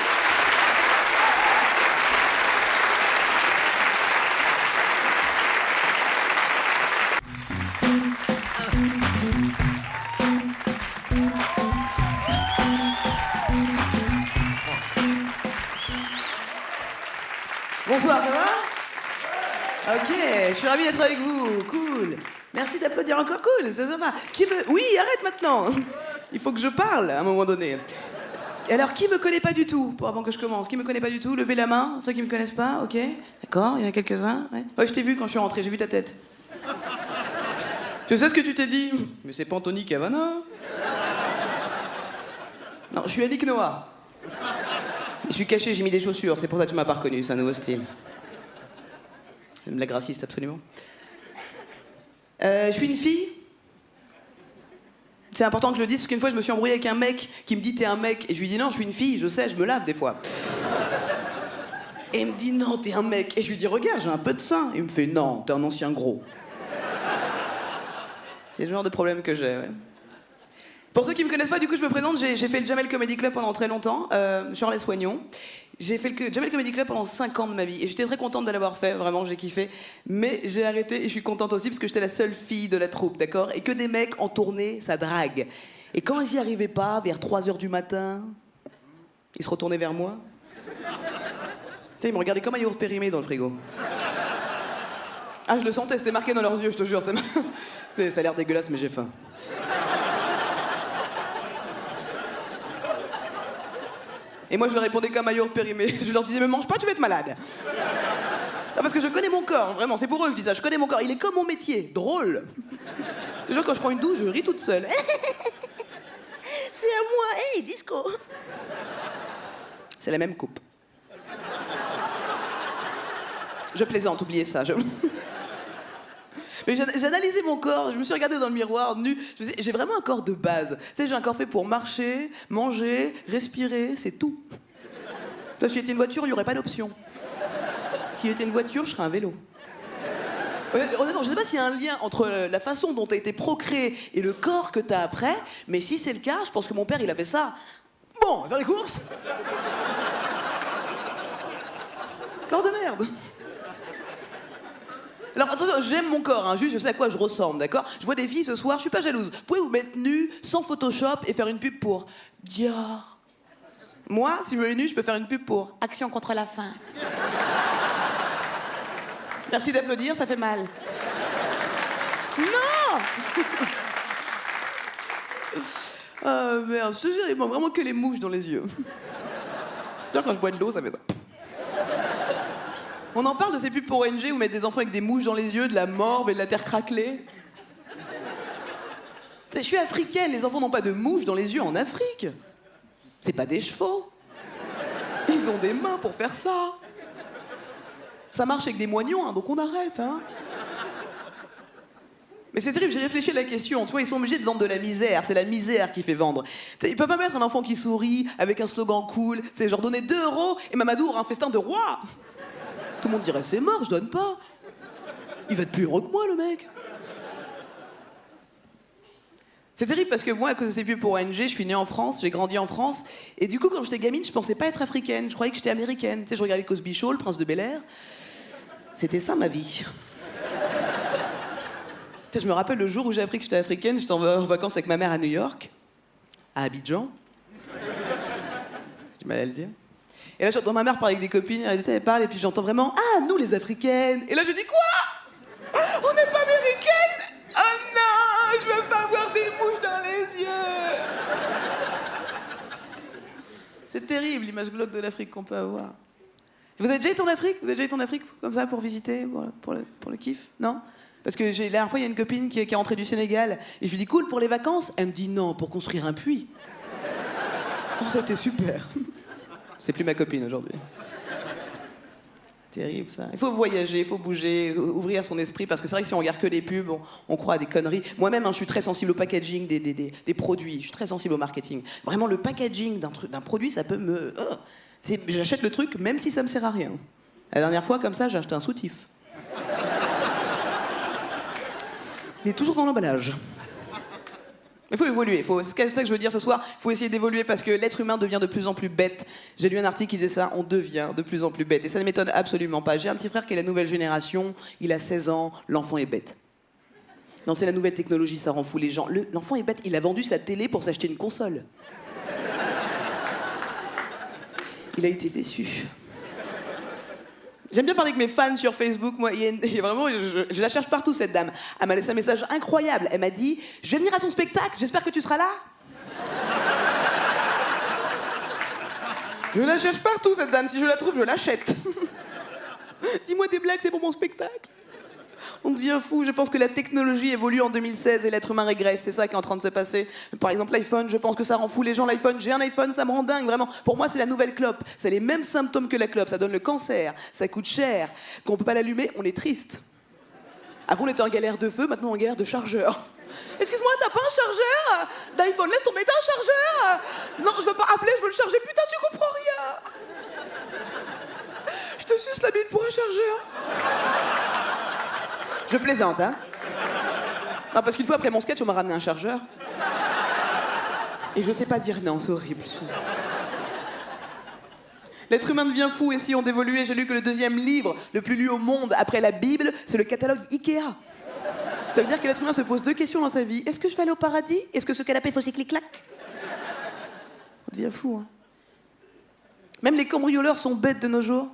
Bonsoir, ça va? Ok, je suis ravie d'être avec vous. Cool. Merci d'applaudir encore, cool, c'est sympa. Oui, arrête maintenant. Il faut que je parle à un moment donné. Alors, qui me connaît pas du tout, avant que je commence? Qui me connaît pas du tout? Levez la main, ceux qui me connaissent pas, ok? D'accord, il y en a quelques-uns, ouais, je t'ai vu quand je suis rentré, j'ai vu ta tête. Tu sais ce que tu t'es dit? Mais c'est pas Anthony Cavana. Non, je suis Yannick Noah. Je suis caché, j'ai mis des chaussures, c'est pour ça que tu m'as pas reconnu, c'est un nouveau style. C'est une blague raciste, absolument. Je suis une fille. C'est important que je le dise, parce qu'une fois, je me suis embrouillé avec un mec qui me dit « t'es un mec ». Et je lui dis « non, je suis une fille, je sais, je me lave des fois ». Et il me dit « non, t'es un mec ». Et je lui dis « regarde, j'ai un peu de sein ». Et il me fait « non, t'es un ancien gros ». C'est le genre de problème que j'ai, ouais. Pour ceux qui me connaissent pas, du coup, je me présente, j'ai fait le Jamel Comedy Club pendant très longtemps, Charles Soignon. J'ai fait le Jamel Comedy Club pendant 5 ans de ma vie, et j'étais très contente de l'avoir fait, vraiment, j'ai kiffé. Mais j'ai arrêté, et je suis contente aussi, parce que j'étais la seule fille de la troupe, d'accord? Et que des mecs en tournée, ça drague. Et quand ils y arrivaient pas, vers 3h du matin, ils se retournaient vers moi. Tu sais, ils me regardaient comme un yaourt périmé dans le frigo. Ah, je le sentais, c'était marqué dans leurs yeux, je te jure. Ça a l'air dégueulasse, mais j'ai faim. Et moi, je leur répondais comme un yaourt périmé. Je leur disais, mais mange pas, tu vas être malade. Non, parce que je connais mon corps, vraiment, c'est pour eux que je dis ça. Je connais mon corps, il est comme mon métier, drôle. Déjà, quand je prends une douche, je ris toute seule. C'est à moi, hey, disco. C'est la même coupe. Je plaisante, oubliez ça. Mais j'analysais mon corps, je me suis regardée dans le miroir, nue. Je me disais, j'ai vraiment un corps de base. Tu sais, j'ai un corps fait pour marcher, manger, respirer, c'est tout. Si j'étais une voiture, il n'y aurait pas d'option. Si j'étais une voiture, je serais un vélo. Honnêtement, je ne sais pas s'il y a un lien entre la façon dont tu as été procréé et le corps que tu as après, mais si c'est le cas, je pense que mon père, il a fait ça. Bon, on va faire les courses. Corps de merde. Alors attention, j'aime mon corps, hein, juste je sais à quoi je ressemble, d'accord? Je vois des filles ce soir, je suis pas jalouse. Vous pouvez vous mettre nue, sans Photoshop, et faire une pub pour Dior. Moi, si je veux être nue, je peux faire une pub pour Action contre la faim. Merci d'applaudir, ça fait mal. Non. Ah merde, je te jure, il manque vraiment que les mouches dans les yeux. Genre quand je bois de l'eau, ça fait ça. On en parle de ces pubs pour ONG où mettre des enfants avec des mouches dans les yeux, de la morve et de la terre craquelée. Je suis africaine, les enfants n'ont pas de mouches dans les yeux en Afrique. C'est pas des chevaux. Ils ont des mains pour faire ça. Ça marche avec des moignons, hein, donc on arrête, hein. Mais c'est terrible, j'ai réfléchi à la question. Tu vois, ils sont obligés de vendre de la misère. C'est la misère qui fait vendre. Ils peuvent pas mettre un enfant qui sourit avec un slogan cool. C'est genre donner 2 € et Mamadou aura un festin de roi. Tout le monde dirait c'est mort, je donne pas. Il va être plus heureux que moi, le mec. C'est terrible parce que moi, à cause de ces pubs pour ONG, je suis née en France, j'ai grandi en France. Et du coup, quand j'étais gamine, je pensais pas être africaine. Je croyais que j'étais américaine. Tu sais, je regardais Cosby Show, le prince de Bel-Air. C'était ça, ma vie. Tu sais, je me rappelle le jour où j'ai appris que j'étais africaine, j'étais en vacances avec ma mère à New York, à Abidjan. J'ai mal à le dire. Et là, j'entends ma mère parler avec des copines, elle parle, et puis j'entends vraiment « Ah, nous, les Africaines !» Et là, je dis « Quoi? On n'est pas américaines? Oh non, je veux pas avoir des mouches dans les yeux !» C'est terrible, l'image glauque de l'Afrique qu'on peut avoir. Vous avez déjà été en Afrique? Vous avez déjà été en Afrique, comme ça, pour visiter, pour le kiff? Non? Parce que la dernière fois, il y a une copine qui est rentrée du Sénégal, et je lui dis « Cool, pour les vacances ?» Elle me dit « Non, pour construire un puits. » Oh, ça a été super. C'est plus ma copine aujourd'hui. Terrible ça. Il faut voyager, il faut bouger, ouvrir son esprit, parce que c'est vrai que si on regarde que les pubs, on croit à des conneries. Moi-même, hein, je suis très sensible au packaging des produits. Je suis très sensible au marketing. Vraiment, le packaging d'un produit, ça peut me... J'achète le truc même si ça me sert à rien. La dernière fois, comme ça, j'ai acheté un soutif. Il est toujours dans l'emballage. Il faut évoluer, c'est ça que je veux dire ce soir, il faut essayer d'évoluer parce que l'être humain devient de plus en plus bête. J'ai lu un article qui disait ça, on devient de plus en plus bête. Et ça ne m'étonne absolument pas. J'ai un petit frère qui est la nouvelle génération, il a 16 ans, l'enfant est bête. Non, c'est la nouvelle technologie, ça rend fou les gens. L'enfant est bête, il a vendu sa télé pour s'acheter une console. Il a été déçu. J'aime bien parler avec mes fans sur Facebook, moi. Et vraiment, je la cherche partout, cette dame. Elle m'a laissé un message incroyable. Elle m'a dit « Je vais venir à ton spectacle, j'espère que tu seras là. » Je la cherche partout, cette dame. Si je la trouve, je l'achète. Dis-moi des blagues, c'est pour mon spectacle. On devient fou. Je pense que la technologie évolue en 2016 et l'être humain régresse. C'est ça qui est en train de se passer. Par exemple, l'iPhone, je pense que ça rend fou les gens. L'iPhone, j'ai un iPhone, ça me rend dingue, vraiment. Pour moi, c'est la nouvelle clope. C'est les mêmes symptômes que la clope. Ça donne le cancer, ça coûte cher. Quand on peut pas l'allumer, on est triste. Avant, on était en galère de feu, maintenant, on est en galère de chargeur. Excuse-moi, t'as pas un chargeur d'iPhone? Laisse tomber, t'as un chargeur? Non, je veux pas appeler, je veux le charger. Putain, tu comprends rien. Je te suce la bite pour un chargeur. Je plaisante, hein? Non, parce qu'une fois, après mon sketch, on m'a ramené un chargeur. Et je sais pas dire non, c'est horrible. L'être humain devient fou, essayons d'évoluer. J'ai lu que le 2e livre le plus lu au monde après la Bible, c'est le catalogue Ikea. Ça veut dire que l'être humain se pose 2 questions dans sa vie. Est-ce que je vais aller au paradis? Est-ce que ce canapé faut ses clic-clac? On devient fou, hein. Même les cambrioleurs sont bêtes de nos jours.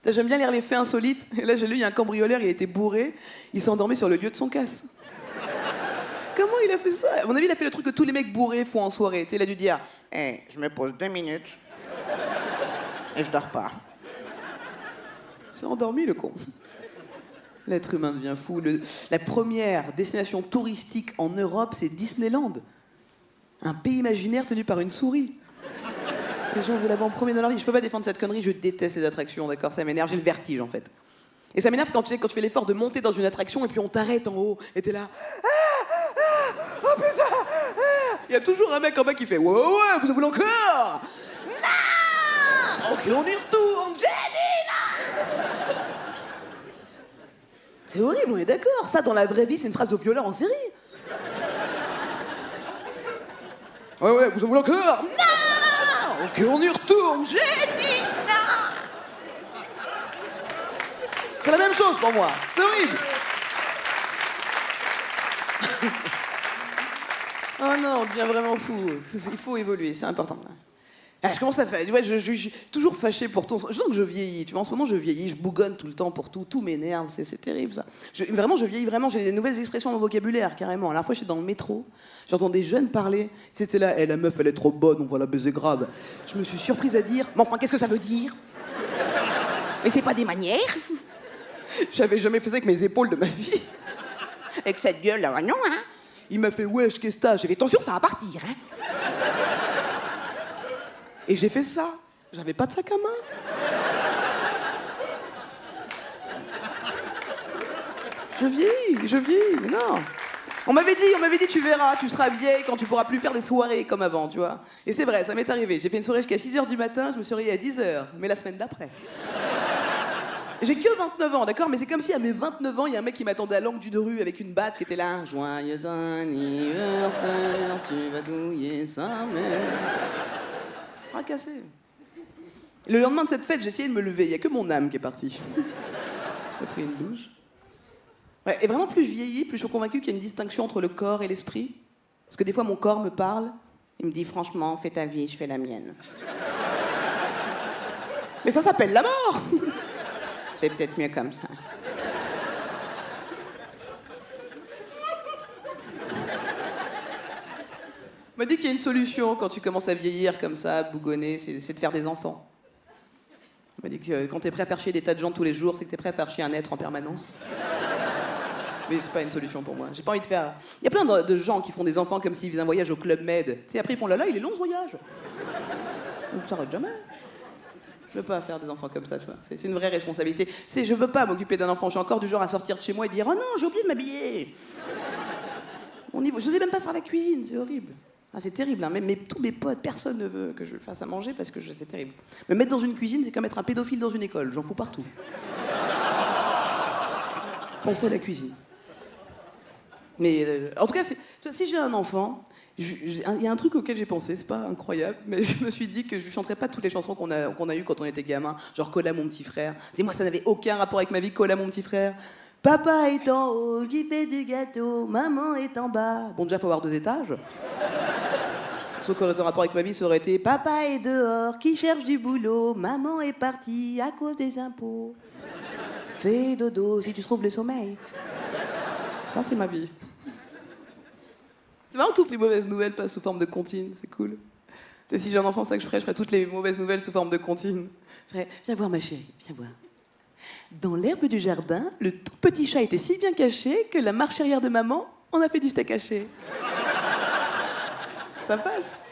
J'aime bien lire les faits insolites. Et là, j'ai lu, il y a un cambrioleur, il a été bourré. Il s'est endormi sur le lieu de son casse. Comment il a fait ça? À mon avis, il a fait le truc que tous les mecs bourrés font en soirée. Il a dû dire « Hey, je me pose 2 minutes et je dors pas. » Il s'est endormi, le con. L'être humain devient fou. La première destination touristique en Europe, c'est Disneyland. Un pays imaginaire tenu par une souris. Les gens veulent là-bas en premier dans leur vie. Je peux pas défendre cette connerie, je déteste les attractions, d'accord? Ça m'énerve, j'ai le vertige en fait. Et ça m'énerve quand tu fais l'effort de monter dans une attraction et puis on t'arrête en haut et t'es là. Oh putain! Il y a toujours un mec en bas qui fait ouais, vous en voulez encore? Non! Ok, on y retourne, Jenny, là! C'est horrible, on est d'accord. Ça, dans la vraie vie, c'est une phrase de violeur en série. Ouais, vous en voulez encore? Non! Ok, on y retourne, j'ai dit non! C'est la même chose pour moi, c'est horrible. Oh non, on devient vraiment fou. Il faut évoluer, c'est important. Ah, je commence à faire. Ouais, je suis toujours fâché pour tout. Je sens que je vieillis. Tu vois, en ce moment, je vieillis, je bougonne tout le temps pour tout. Tout m'énerve, c'est terrible ça. Vraiment, je vieillis vraiment. J'ai des nouvelles expressions dans mon vocabulaire, carrément. La dernière fois, j'étais dans le métro. J'entends des jeunes parler. C'était là, la meuf, elle est trop bonne, on va la baiser grave. Je me suis surprise à dire, mais enfin, qu'est-ce que ça veut dire? Mais c'est pas des manières. J'avais jamais fait ça avec mes épaules de ma vie. Avec cette gueule là, non, hein? Il m'a fait, wesh, qu'est-ce que t'as? J'ai fait, attention, ça va partir, hein? Et j'ai fait ça. J'avais pas de sac à main. Je vieillis, mais non. On m'avait dit, tu verras, tu seras vieille quand tu pourras plus faire des soirées comme avant, tu vois. Et c'est vrai, ça m'est arrivé. J'ai fait une soirée jusqu'à 6h du matin, je me suis réveillée à 10h, mais la semaine d'après. J'ai que 29 ans, d'accord? Mais c'est comme si à mes 29 ans, il y a un mec qui m'attendait à l'angle d'une rue avec une batte qui était là. Joyeux anniversaire, tu vas douiller sa mère. Fracassé. Le lendemain de cette fête, j'ai essayé de me lever. Il n'y a que mon âme qui est partie. J'ai pris une douche. Ouais, et vraiment, plus je vieillis, plus je suis convaincue qu'il y a une distinction entre le corps et l'esprit. Parce que des fois, mon corps me parle. Il me dit, franchement, fais ta vie, je fais la mienne. Mais ça s'appelle la mort. C'est peut-être mieux comme ça. On m'a dit qu'il y a une solution quand tu commences à vieillir comme ça, à bougonner, c'est de faire des enfants. On m'a dit que quand t'es prêt à faire chier des tas de gens tous les jours, c'est que t'es prêt à faire chier un être en permanence. Mais c'est pas une solution pour moi. J'ai pas envie de faire... Il y a plein de gens qui font des enfants comme s'ils faisaient un voyage au Club Med. Tu sais, après ils font là, il est long ce voyage. Ça s'arrête jamais. Je veux pas faire des enfants comme ça, tu vois. C'est une vraie responsabilité. Je veux pas m'occuper d'un enfant. Je suis encore du genre à sortir de chez moi et dire « Oh non, j'ai oublié de m'habiller !» Je sais même pas faire la cuisine, c'est horrible. Ah, c'est terrible, hein. Même tous mes potes, personne ne veut que je fasse à manger parce que c'est terrible. Me mettre dans une cuisine, c'est comme être un pédophile dans une école. J'en fous partout. Pensez à la cuisine. Mais en tout cas, si j'ai un enfant, il y a un truc auquel j'ai pensé, c'est pas incroyable, mais je me suis dit que je chanterais pas toutes les chansons qu'on a eues quand on était gamin, genre Cola mon petit frère. Et moi, ça n'avait aucun rapport avec ma vie, Cola mon petit frère. Papa est en haut, qui fait du gâteau, maman est en bas. Bon, déjà, faut avoir 2 étages. Sauf qu'aurait été un rapport avec ma vie, ça aurait été Papa est dehors, qui cherche du boulot, maman est partie à cause des impôts. Fais dodo si tu trouves le sommeil. Ça, c'est ma vie. C'est marrant, toutes les mauvaises nouvelles passent sous forme de comptines, c'est cool. Et si j'ai un enfant, c'est ça que je ferais toutes les mauvaises nouvelles sous forme de comptines. Je ferais, viens voir ma chérie, viens voir. Dans l'herbe du jardin, le tout petit chat était si bien caché que la marche arrière de maman en a fait du steak haché. Ça passe.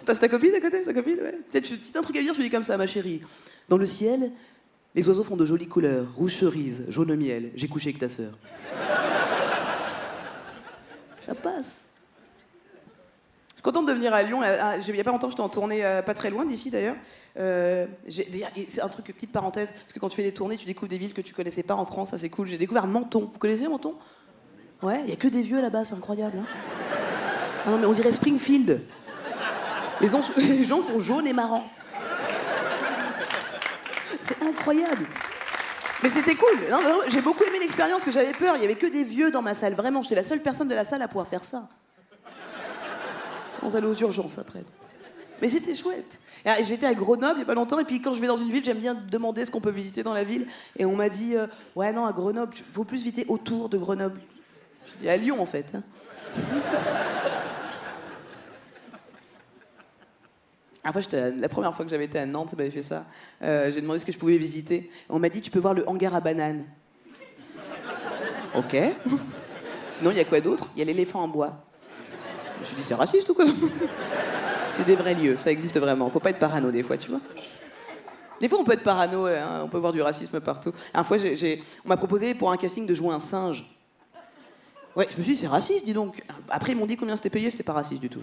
C'est ta copine à côté, ta copine, ouais. Si t'as un truc à lui dire, je lui dis comme ça, ma chérie. Dans le ciel, les oiseaux font de jolies couleurs, rouge cerise, jaune miel. J'ai couché avec ta sœur. Ça passe. Je suis contente de venir à Lyon. Il n'y a pas longtemps, j'étais en tournée pas très loin d'ici d'ailleurs. C'est un truc, petite parenthèse, parce que quand tu fais des tournées, tu découvres des villes que tu connaissais pas en France, ça c'est cool. J'ai découvert Menton. Vous connaissez Menton? Ouais, il n'y a que des vieux là-bas, c'est incroyable. Hein. Ah non, mais on dirait Springfield. Les gens sont jaunes et marrants. C'est incroyable. Mais c'était cool. Non, j'ai beaucoup aimé l'expérience, parce que j'avais peur. Il n'y avait que des vieux dans ma salle. Vraiment, j'étais la seule personne de la salle à pouvoir faire ça. Sans aller aux urgences après. Mais c'était chouette. J'étais à Grenoble il n'y a pas longtemps, et puis quand je vais dans une ville, j'aime bien demander ce qu'on peut visiter dans la ville. Et on m'a dit, ouais non, à Grenoble, il faut plus visiter autour de Grenoble. Je dis à Lyon en fait. Hein. La première fois que j'avais été à Nantes, j'avais fait ça. J'ai demandé ce que je pouvais visiter. On m'a dit, tu peux voir le hangar à bananes. Ok. Sinon, il y a quoi d'autre? Il y a l'éléphant en bois. Je me suis dit, c'est raciste ou quoi? C'est des vrais lieux, ça existe vraiment. Faut pas être parano des fois, tu vois. Des fois, on peut être parano, hein, on peut voir du racisme partout. Une fois, on m'a proposé pour un casting de jouer un singe. Ouais, je me suis dit, c'est raciste, dis donc. Après, ils m'ont dit combien c'était payé, c'était pas raciste du tout.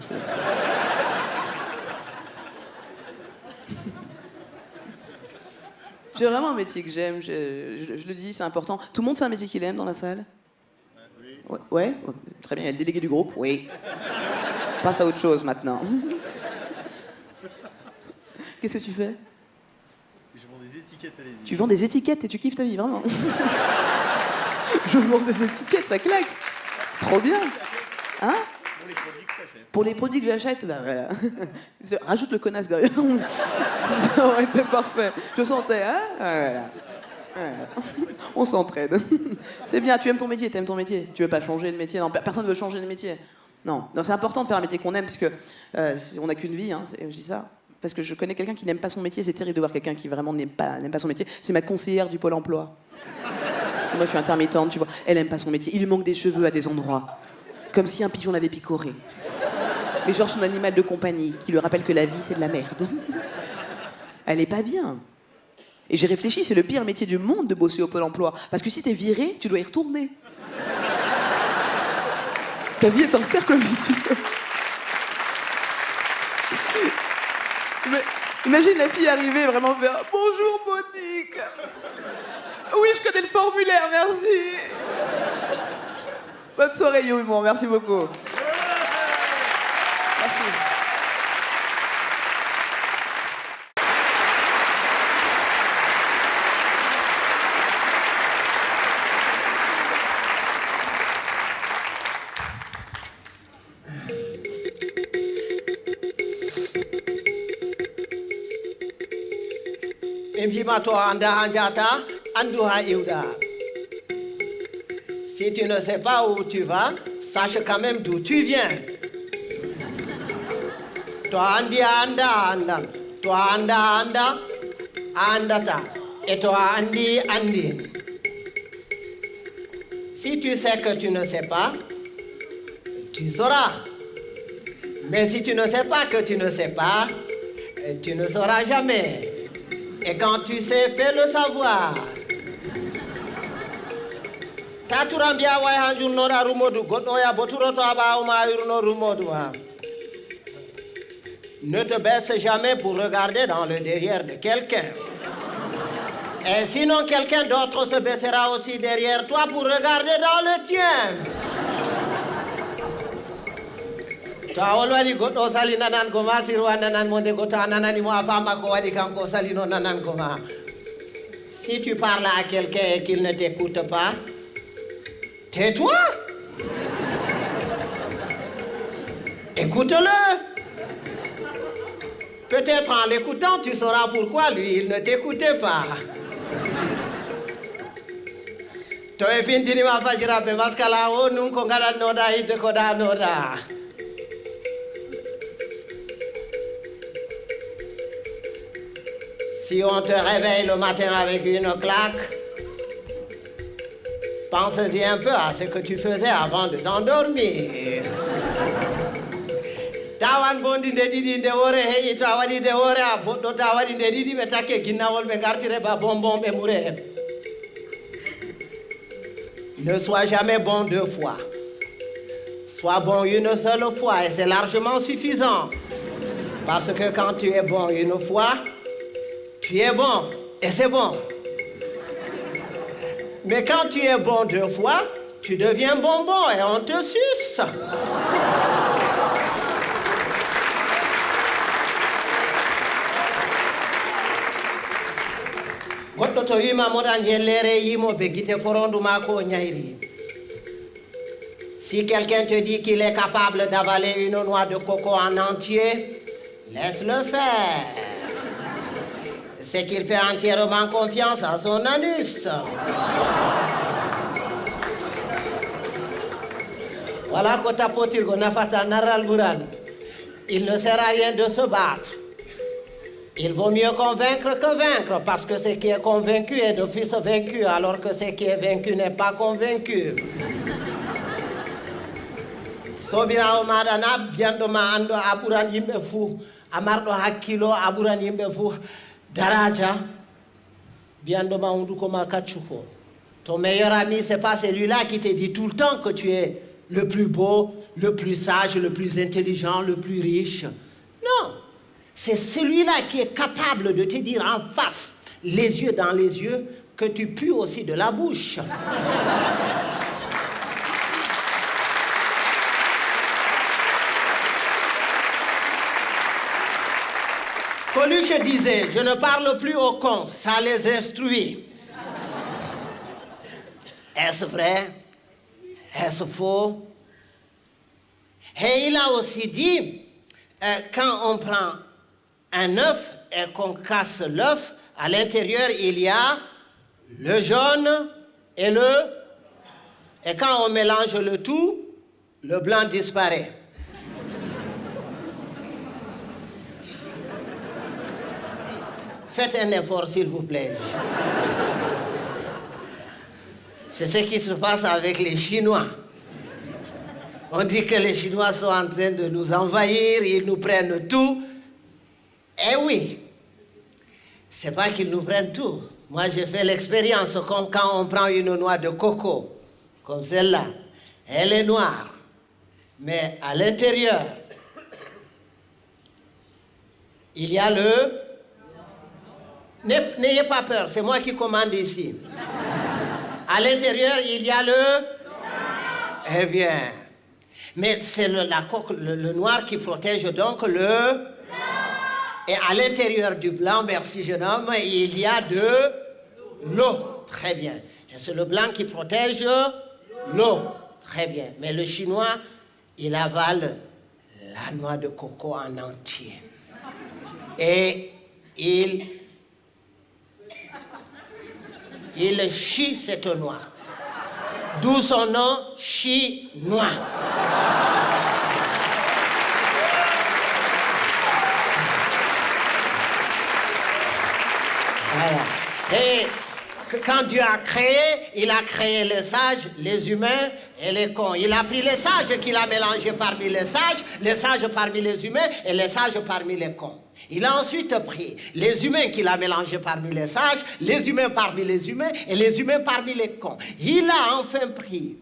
C'est vraiment un métier que j'aime, je le dis, c'est important. Tout le monde fait un métier qu'il aime dans la salle? Oui. Ouais, très bien, il y a le délégué du groupe, oui. Passe à autre chose maintenant. Qu'est-ce que tu fais? Je vends des étiquettes, allez-y. Tu vends des étiquettes et tu kiffes ta vie, vraiment. Je vends des étiquettes, ça claque. Trop bien. Hein? Pour les produits que t'achètes. Pour les produits que j'achète, bah voilà. Rajoute le connasse derrière. Ça aurait été parfait. Je sentais, hein? Voilà. On s'entraide. C'est bien, tu aimes ton métier, t'aimes ton métier. Tu veux pas changer de métier, non, personne ne veut changer de métier. Non, c'est important de faire un métier qu'on aime, parce que on n'a qu'une vie, hein, je dis ça. Parce que je connais quelqu'un qui n'aime pas son métier, c'est terrible de voir quelqu'un qui vraiment n'aime pas son métier. C'est ma conseillère du Pôle emploi. Parce que moi je suis intermittente, tu vois. Elle n'aime pas son métier, il lui manque des cheveux à des endroits. Comme si un pigeon l'avait picoré. Mais genre son animal de compagnie, qui lui rappelle que la vie c'est de la merde. Elle est pas bien. Et j'ai réfléchi, c'est le pire métier du monde de bosser au Pôle emploi. Parce que si t'es viré, tu dois y retourner. Ta vie est un cercle vicieux. Mais imagine la fille arriver vraiment faire « Bonjour Monique !»« Oui, je connais le formulaire, merci !» Bonne soirée, Yo Humour, merci beaucoup. Merci. Si tu ne sais pas où tu vas, sache quand même d'où tu viens. Toi andi anda andan, toi anda anda andata, et toi andi andi. Si tu sais que tu ne sais pas, tu sauras. Mais si tu ne sais pas que tu ne sais pas, tu ne sauras jamais. Et quand tu sais, fais le savoir. Taturambia wai hanjun nora rumodu goddo ya boturo to aba uma yurno rumodu ha. Ne te baisse jamais pour regarder dans le derrière de quelqu'un. Et sinon quelqu'un d'autre se baissera aussi derrière toi pour regarder dans le tien. Ta olwadi goddo sali nanan ko ma sirwa nanan monde gota nanani mo afama ko wadi kanko sali no nanan ko ma. Si tu parles à quelqu'un et qu'il ne t'écoute pas, tais-toi. Écoute-le. Peut-être en l'écoutant, tu sauras pourquoi lui, il ne t'écoutait pas. to e fintinima fajiraɓe maskala o num ko gaɗannoɗa hidde ko ɗanoɗa. Si on te réveille le matin avec une claque, pense-y un peu à ce que tu faisais avant de t'endormir. Tawan bondi nde ɗiɗi nde wore heƴi to a waɗi nde wore a boɗɗo ta waɗi nde ɗiɗi ɓe takke ginnawol ɓe gartire ba bonbon ɓe mure. Ne sois jamais bon 2 fois. Sois bon une seule fois et c'est largement suffisant. Parce que quand tu es bon une fois, tu es bon et c'est bon. Mais quand tu es bon 2 fois, tu deviens bonbon et on te suce. Goɗɗo to wima moɗa jellere yimoɓe guite forondu ma ko ñayri. Si quelqu'un te dit qu'il est capable d'avaler une noix de coco en entier, laisse-le faire. C'est qu'il fait entièrement confiance à son anus. Voilà ko tapotirgo nafata naral ɓuran. Il ne sert à rien de se battre. Il vaut mieux convaincre que vaincre, parce que ce qui est convaincu est d'office vaincu, alors que ce qui est vaincu n'est pas convaincu. Sobirawo maɗa na biyanɗo ma anndo a ɓuran yimɓe fuu, a marɗo hakkilo, a ɓuran yimɓe fuu daraja, biyanɗo ma hunduko ma kaccuko. Ton meilleur ami, c'est pas celui-là qui te dit tout le temps que tu es le plus beau, le plus sage, le plus intelligent, le plus riche. Non. C'est celui-là qui est capable de te dire en face, les yeux dans les yeux, que tu pues aussi de la bouche. Coluche disait, je ne parle plus aux cons, ça les instruit. Est-ce vrai? Est-ce faux? Et il a aussi dit, quand on prend un œuf et qu'on casse l'œuf, à l'intérieur, il y a le jaune et le... Et quand on mélange le tout, le blanc disparaît. Faites un effort, s'il vous plaît. C'est ce qui se passe avec les Chinois. On dit que les Chinois sont en train de nous envahir, ils nous prennent tout. Eh oui, c'est pas qu'ils nous prennent tout. Moi, j'ai fait l'expérience comme quand on prend une noix de coco, comme celle-là. Elle est noire, mais à l'intérieur, il y a le... N'ayez pas peur, c'est moi qui commande ici. À l'intérieur, il y a le... Eh bien, mais c'est le noir qui protège donc le... Et à l'intérieur du blanc, merci jeune homme, il y a de l'eau. Très bien. Et c'est le blanc qui protège l'eau. Très bien. Mais le Chinois, il avale la noix de coco en entier. Et il chie cette noix. D'où son nom, chinois. Voilà. Et quand Dieu a créé, il a créé les sages, les humains et les cons. Il a pris les sages qu'il a mélangés parmi les sages parmi les humains et les sages parmi les cons. Il a ensuite pris les humains qu'il a mélangés parmi les sages, les humains parmi les humains et les humains parmi les cons. Il a enfin pris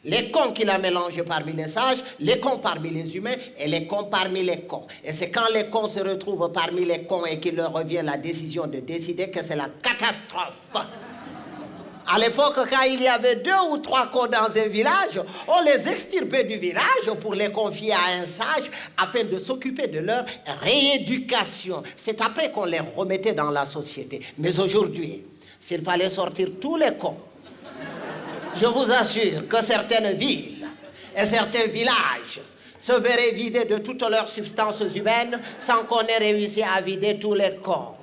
les cons qu'il a mélangés parmi les sages, les cons parmi les humains et les cons parmi les cons. Et c'est quand les cons se retrouvent parmi les cons et qu'il leur revient la décision de décider que c'est la catastrophe. À l'époque, quand il y avait 2 ou 3 cons dans un village, on les extirpait du village pour les confier à un sage afin de s'occuper de leur rééducation. C'est après qu'on les remettait dans la société. Mais aujourd'hui, s'il fallait sortir tous les cons, je vous assure que certaines villes et certains villages se verraient vidés de toutes leurs substances humaines sans qu'on ait réussi à vider tous les cons.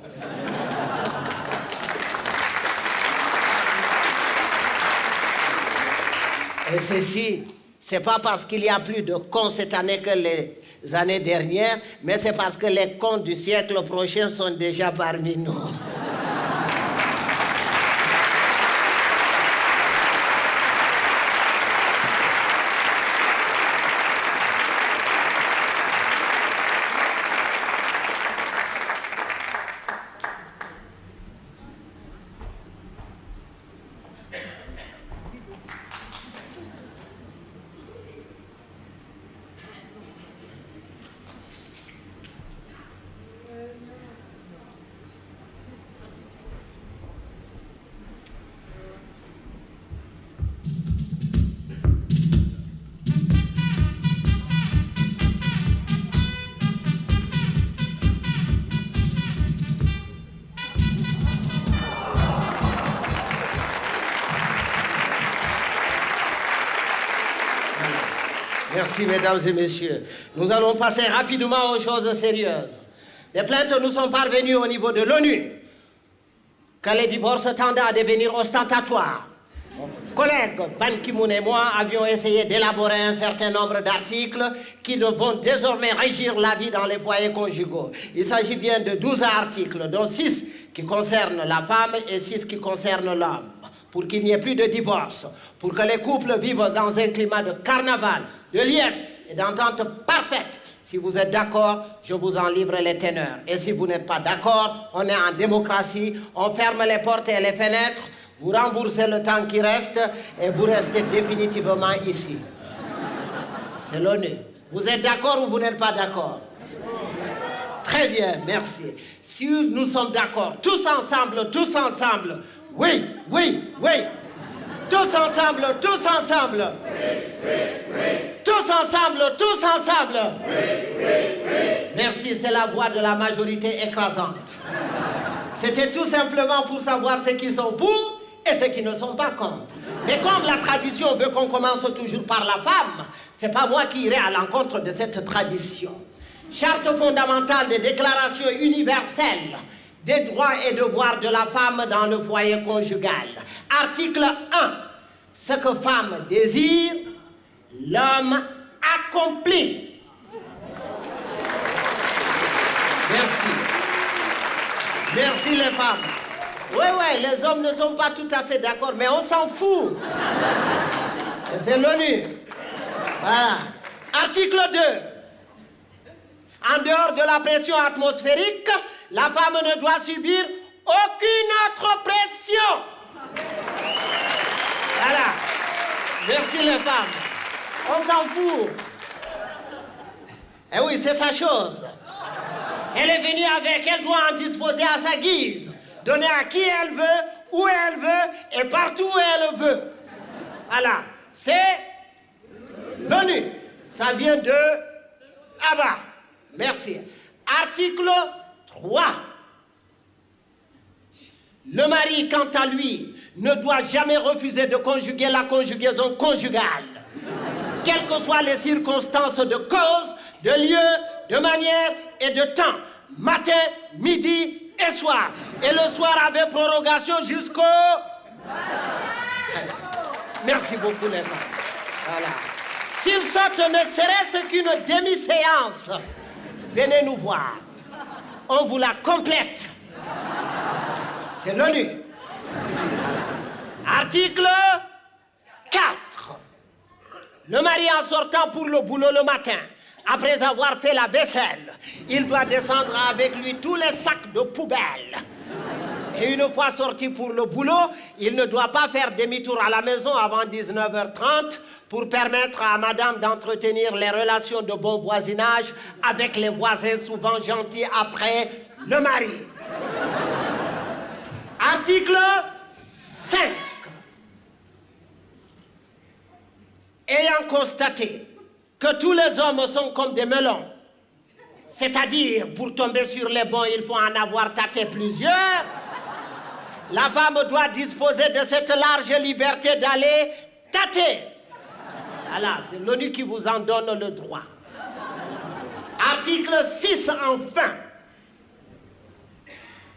Et ceci, c'est pas parce qu'il y a plus de cons cette année que les années dernières, mais c'est parce que les cons du siècle prochain sont déjà parmi nous. Merci, mesdames et messieurs. Nous allons passer rapidement aux choses sérieuses. Des plaintes nous sont parvenues au niveau de l'ONU que les divorces tendent à devenir ostentatoires. Mon collègue Ban Ki-moon et moi avions essayé d'élaborer un certain nombre d'articles qui vont désormais régir la vie dans les foyers conjugaux. Il s'agit bien de 12 articles, dont 6 qui concernent la femme et 6 qui concernent l'homme, pour qu'il n'y ait plus de divorce, pour que les couples vivent dans un climat de carnaval, de liesse et d'entente parfaite. Si vous êtes d'accord, je vous en livre les teneurs. Et si vous n'êtes pas d'accord, on est en démocratie, on ferme les portes et les fenêtres, vous remboursez le temps qui reste et vous restez définitivement ici. C'est l'ONU. Vous êtes d'accord ou vous n'êtes pas d'accord? Très bien, merci. Si nous sommes d'accord, tous ensemble, oui, oui, oui. Tous ensemble, tous ensemble. Tous ensemble, tous ensemble. Merci, c'est la voix de la majorité écrasante. C'était tout simplement pour savoir ceux qui sont pour et ceux qui ne sont pas contre. Mais comme la tradition veut qu'on commence toujours par la femme, c'est pas moi qui irai à l'encontre de cette tradition. Charte fondamentale des déclarations universelles des droits et devoirs de la femme dans le foyer conjugal. Article 1. Ce que femme désire, l'homme accomplit. Merci. Merci les femmes. Oui, les hommes ne sont pas tout à fait d'accord, mais on s'en fout. C'est l'ONU. Voilà. Article 2. En dehors de la pression atmosphérique, la femme ne doit subir aucune autre pression. Voilà. Merci les femmes. On s'en fout. Eh oui, c'est sa chose. Elle est venue avec, elle doit en disposer à sa guise. Donner à qui elle veut, où elle veut et partout où elle veut. Voilà. C'est l'ONU. Ça vient de là-bas. Merci. Article 3. Le mari, quant à lui, ne doit jamais refuser de conjuguer la conjugaison conjugale, quelles que soient les circonstances de cause, de lieu, de manière et de temps, matin, midi et soir. Et le soir avec prorogation jusqu'au... Merci beaucoup les gens. Voilà. S'il saute ne serait-ce qu'une demi-séance, venez nous voir. On vous la complète. C'est l'ONU. Article 4. Le mari en sortant pour le boulot le matin, après avoir fait la vaisselle, il doit descendre avec lui tous les sacs de poubelle. Et une fois sorti pour le boulot, il ne doit pas faire demi-tour à la maison avant 19h30 pour permettre à madame d'entretenir les relations de bon voisinage avec les voisins souvent gentils après le mari. Article 5. Ayant constaté que tous les hommes sont comme des melons, c'est-à-dire pour tomber sur les bons, il faut en avoir tâté plusieurs, la femme doit disposer de cette large liberté d'aller tâter. Voilà, c'est l'ONU qui vous en donne le droit. Article 6 enfin.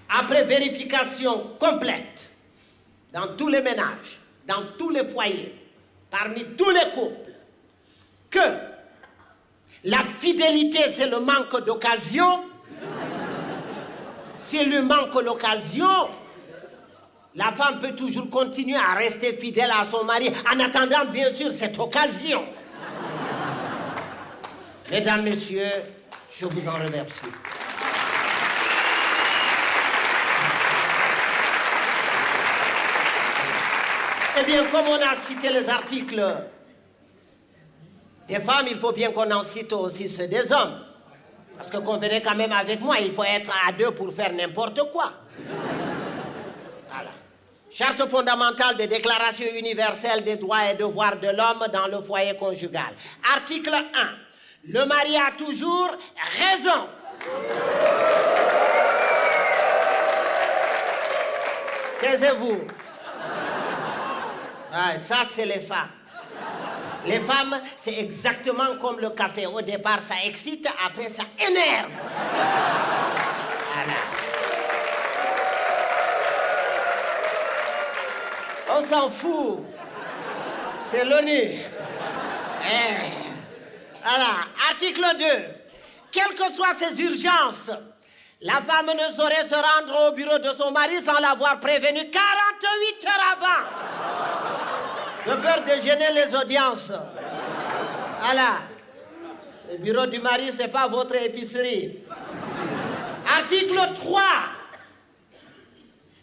Après vérification complète, dans tous les ménages, dans tous les foyers, parmi tous les couples que la fidélité, c'est le manque d'occasion. S'il lui manque l'occasion, la femme peut toujours continuer à rester fidèle à son mari en attendant, bien sûr, cette occasion. Mesdames, Messieurs, je vous en remercie. Eh bien, comme on a cité les articles des femmes, il faut bien qu'on en cite aussi ceux des hommes. Parce que convenez quand même avec moi, il faut être à deux pour faire n'importe quoi. Voilà. Charte fondamentale des déclarations universelles des droits et devoirs de l'homme dans le foyer conjugal. Article 1. Le mari a toujours raison. Taisez-vous. Ouais, ça, c'est les femmes. Les femmes, c'est exactement comme le café. Au départ, ça excite, après, ça énerve. Voilà. On s'en fout. C'est l'ONU. Voilà. Article 2. Quelles que soient ses urgences, la femme ne saurait se rendre au bureau de son mari sans l'avoir prévenu 48 heures avant. De peur de gêner les audiences. Voilà. Le bureau du mari, c'est pas votre épicerie. Article 3.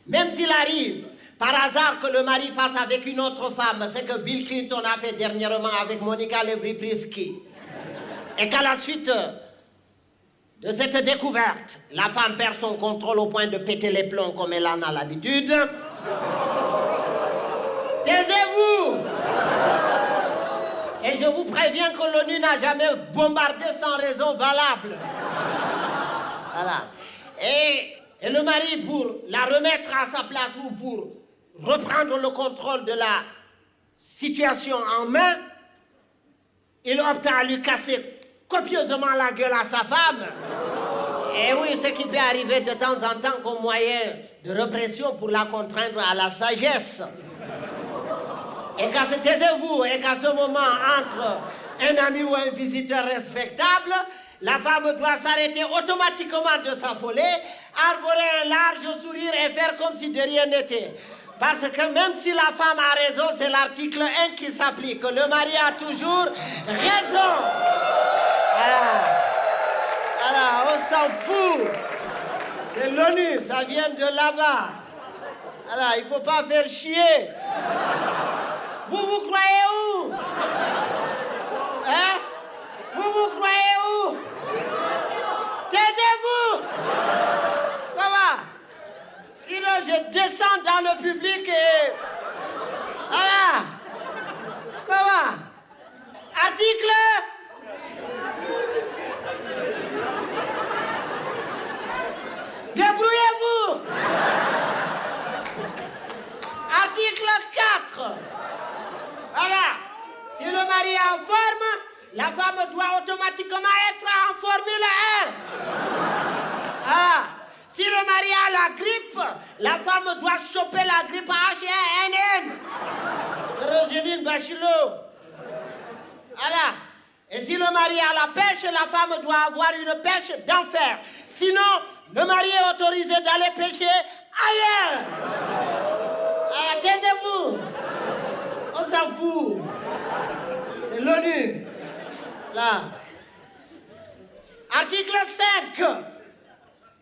Même s'il arrive, par hasard, que le mari fasse avec une autre femme, c'est que Bill Clinton a fait dernièrement avec Monica Lewinsky. Et qu'à la suite de cette découverte, la femme perd son contrôle au point de péter les plombs comme elle en a l'habitude. Taisez-vous! Et je vous préviens que l'ONU n'a jamais bombardé sans raison valable. Voilà. Et le mari, pour la remettre à sa place ou pour reprendre le contrôle de la situation en main, il opte à lui casser copieusement la gueule à sa femme. Et oui, ce qui peut arriver de temps en temps comme moyen de répression pour la contraindre à la sagesse. Et taisez-vous, et qu'à ce moment, entre un ami ou un visiteur respectable, la femme doit s'arrêter automatiquement de s'affoler, arborer un large sourire et faire comme si de rien n'était. Parce que même si la femme a raison, c'est l'article 1 qui s'applique. Le mari a toujours raison. Voilà. Voilà, on s'en fout. C'est l'ONU, ça vient de là-bas. Voilà, il ne faut pas faire chier. Vous croyez où? Hein? Vous croyez où? Taisez-vous! Comment? Sinon, je descends dans le public et... Voilà! Comment? Article... Débrouillez-vous! Article 4. Voilà. Si le mari est en forme, la femme doit automatiquement être en Formule 1. Ah. Si le mari a la grippe, la femme doit choper la grippe H1N1. Roselyne Bachelot. Voilà. Et si le mari a la pêche, la femme doit avoir une pêche d'enfer. Sinon, le mari est autorisé d'aller pêcher ailleurs. Ah, taisez-vous. On s'en fout. C'est l'ONU. Là. Article 5.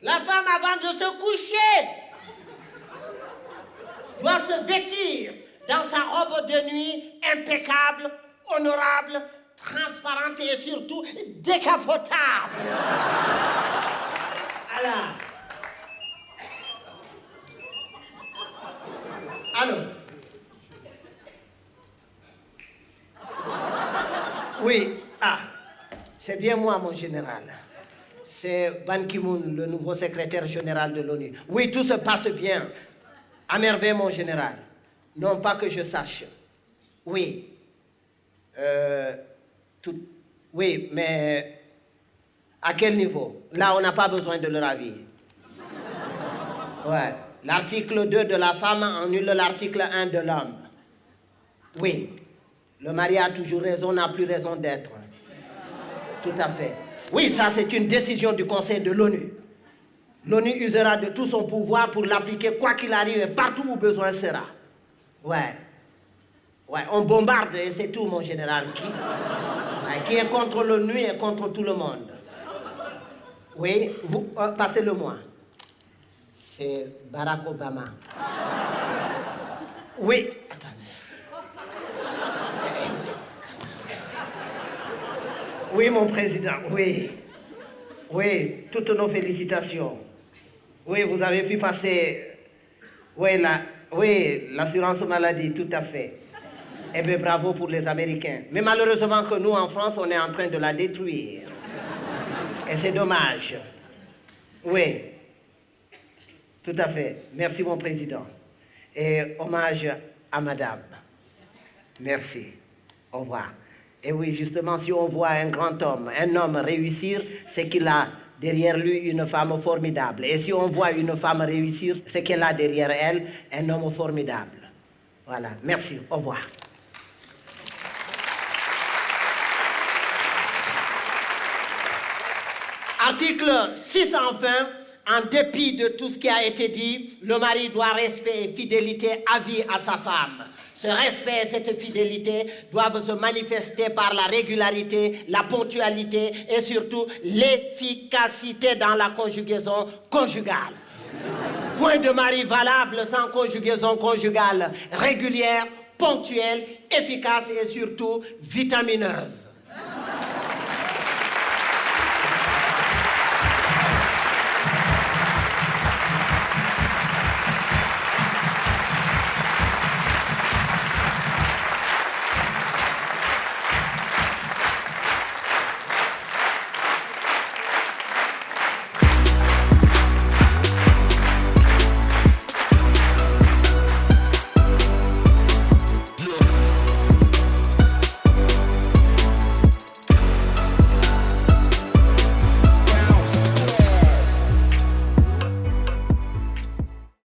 La femme, avant de se coucher, doit se vêtir dans sa robe de nuit impeccable, honorable, transparente et surtout décapotable. Voilà. Alors. Oui, c'est bien moi, mon général. C'est Ban Ki-moon, le nouveau secrétaire général de l'ONU. Oui, tout se passe bien. À merveille, mon général. Non pas que je sache. Oui. Oui, mais à quel niveau? Là, on n'a pas besoin de leur avis. Ouais. L'article 2 de la femme annule l'article 1 de l'homme. Oui. Le mari a toujours raison, n'a plus raison d'être. Tout à fait. Oui, ça c'est une décision du Conseil de l'ONU. L'ONU usera de tout son pouvoir pour l'appliquer quoi qu'il arrive et partout où besoin sera. Ouais. Ouais, on bombarde et c'est tout, mon général. Qui est contre l'ONU et contre tout le monde. Oui, vous, passez-le-moi. C'est Barack Obama. Oui, attendez. Oui, mon président, oui. Oui, toutes nos félicitations. Oui, vous avez pu passer... Oui, l'assurance maladie, tout à fait. Eh bien, bravo pour les Américains. Mais malheureusement que nous, en France, on est en train de la détruire. Et c'est dommage. Oui, tout à fait. Merci, mon président. Et hommage à madame. Merci. Au revoir. Et oui, justement, si on voit un grand homme, un homme réussir, c'est qu'il a derrière lui une femme formidable. Et si on voit une femme réussir, c'est qu'elle a derrière elle un homme formidable. Voilà. Merci. Au revoir. Article 6 enfin, en dépit de tout ce qui a été dit, le mari doit respect et fidélité à vie à sa femme. Ce respect et cette fidélité doivent se manifester par la régularité, la ponctualité et surtout l'efficacité dans la conjugaison conjugale. Point de mari valable sans conjugaison conjugale régulière, ponctuelle, efficace et surtout vitamineuse.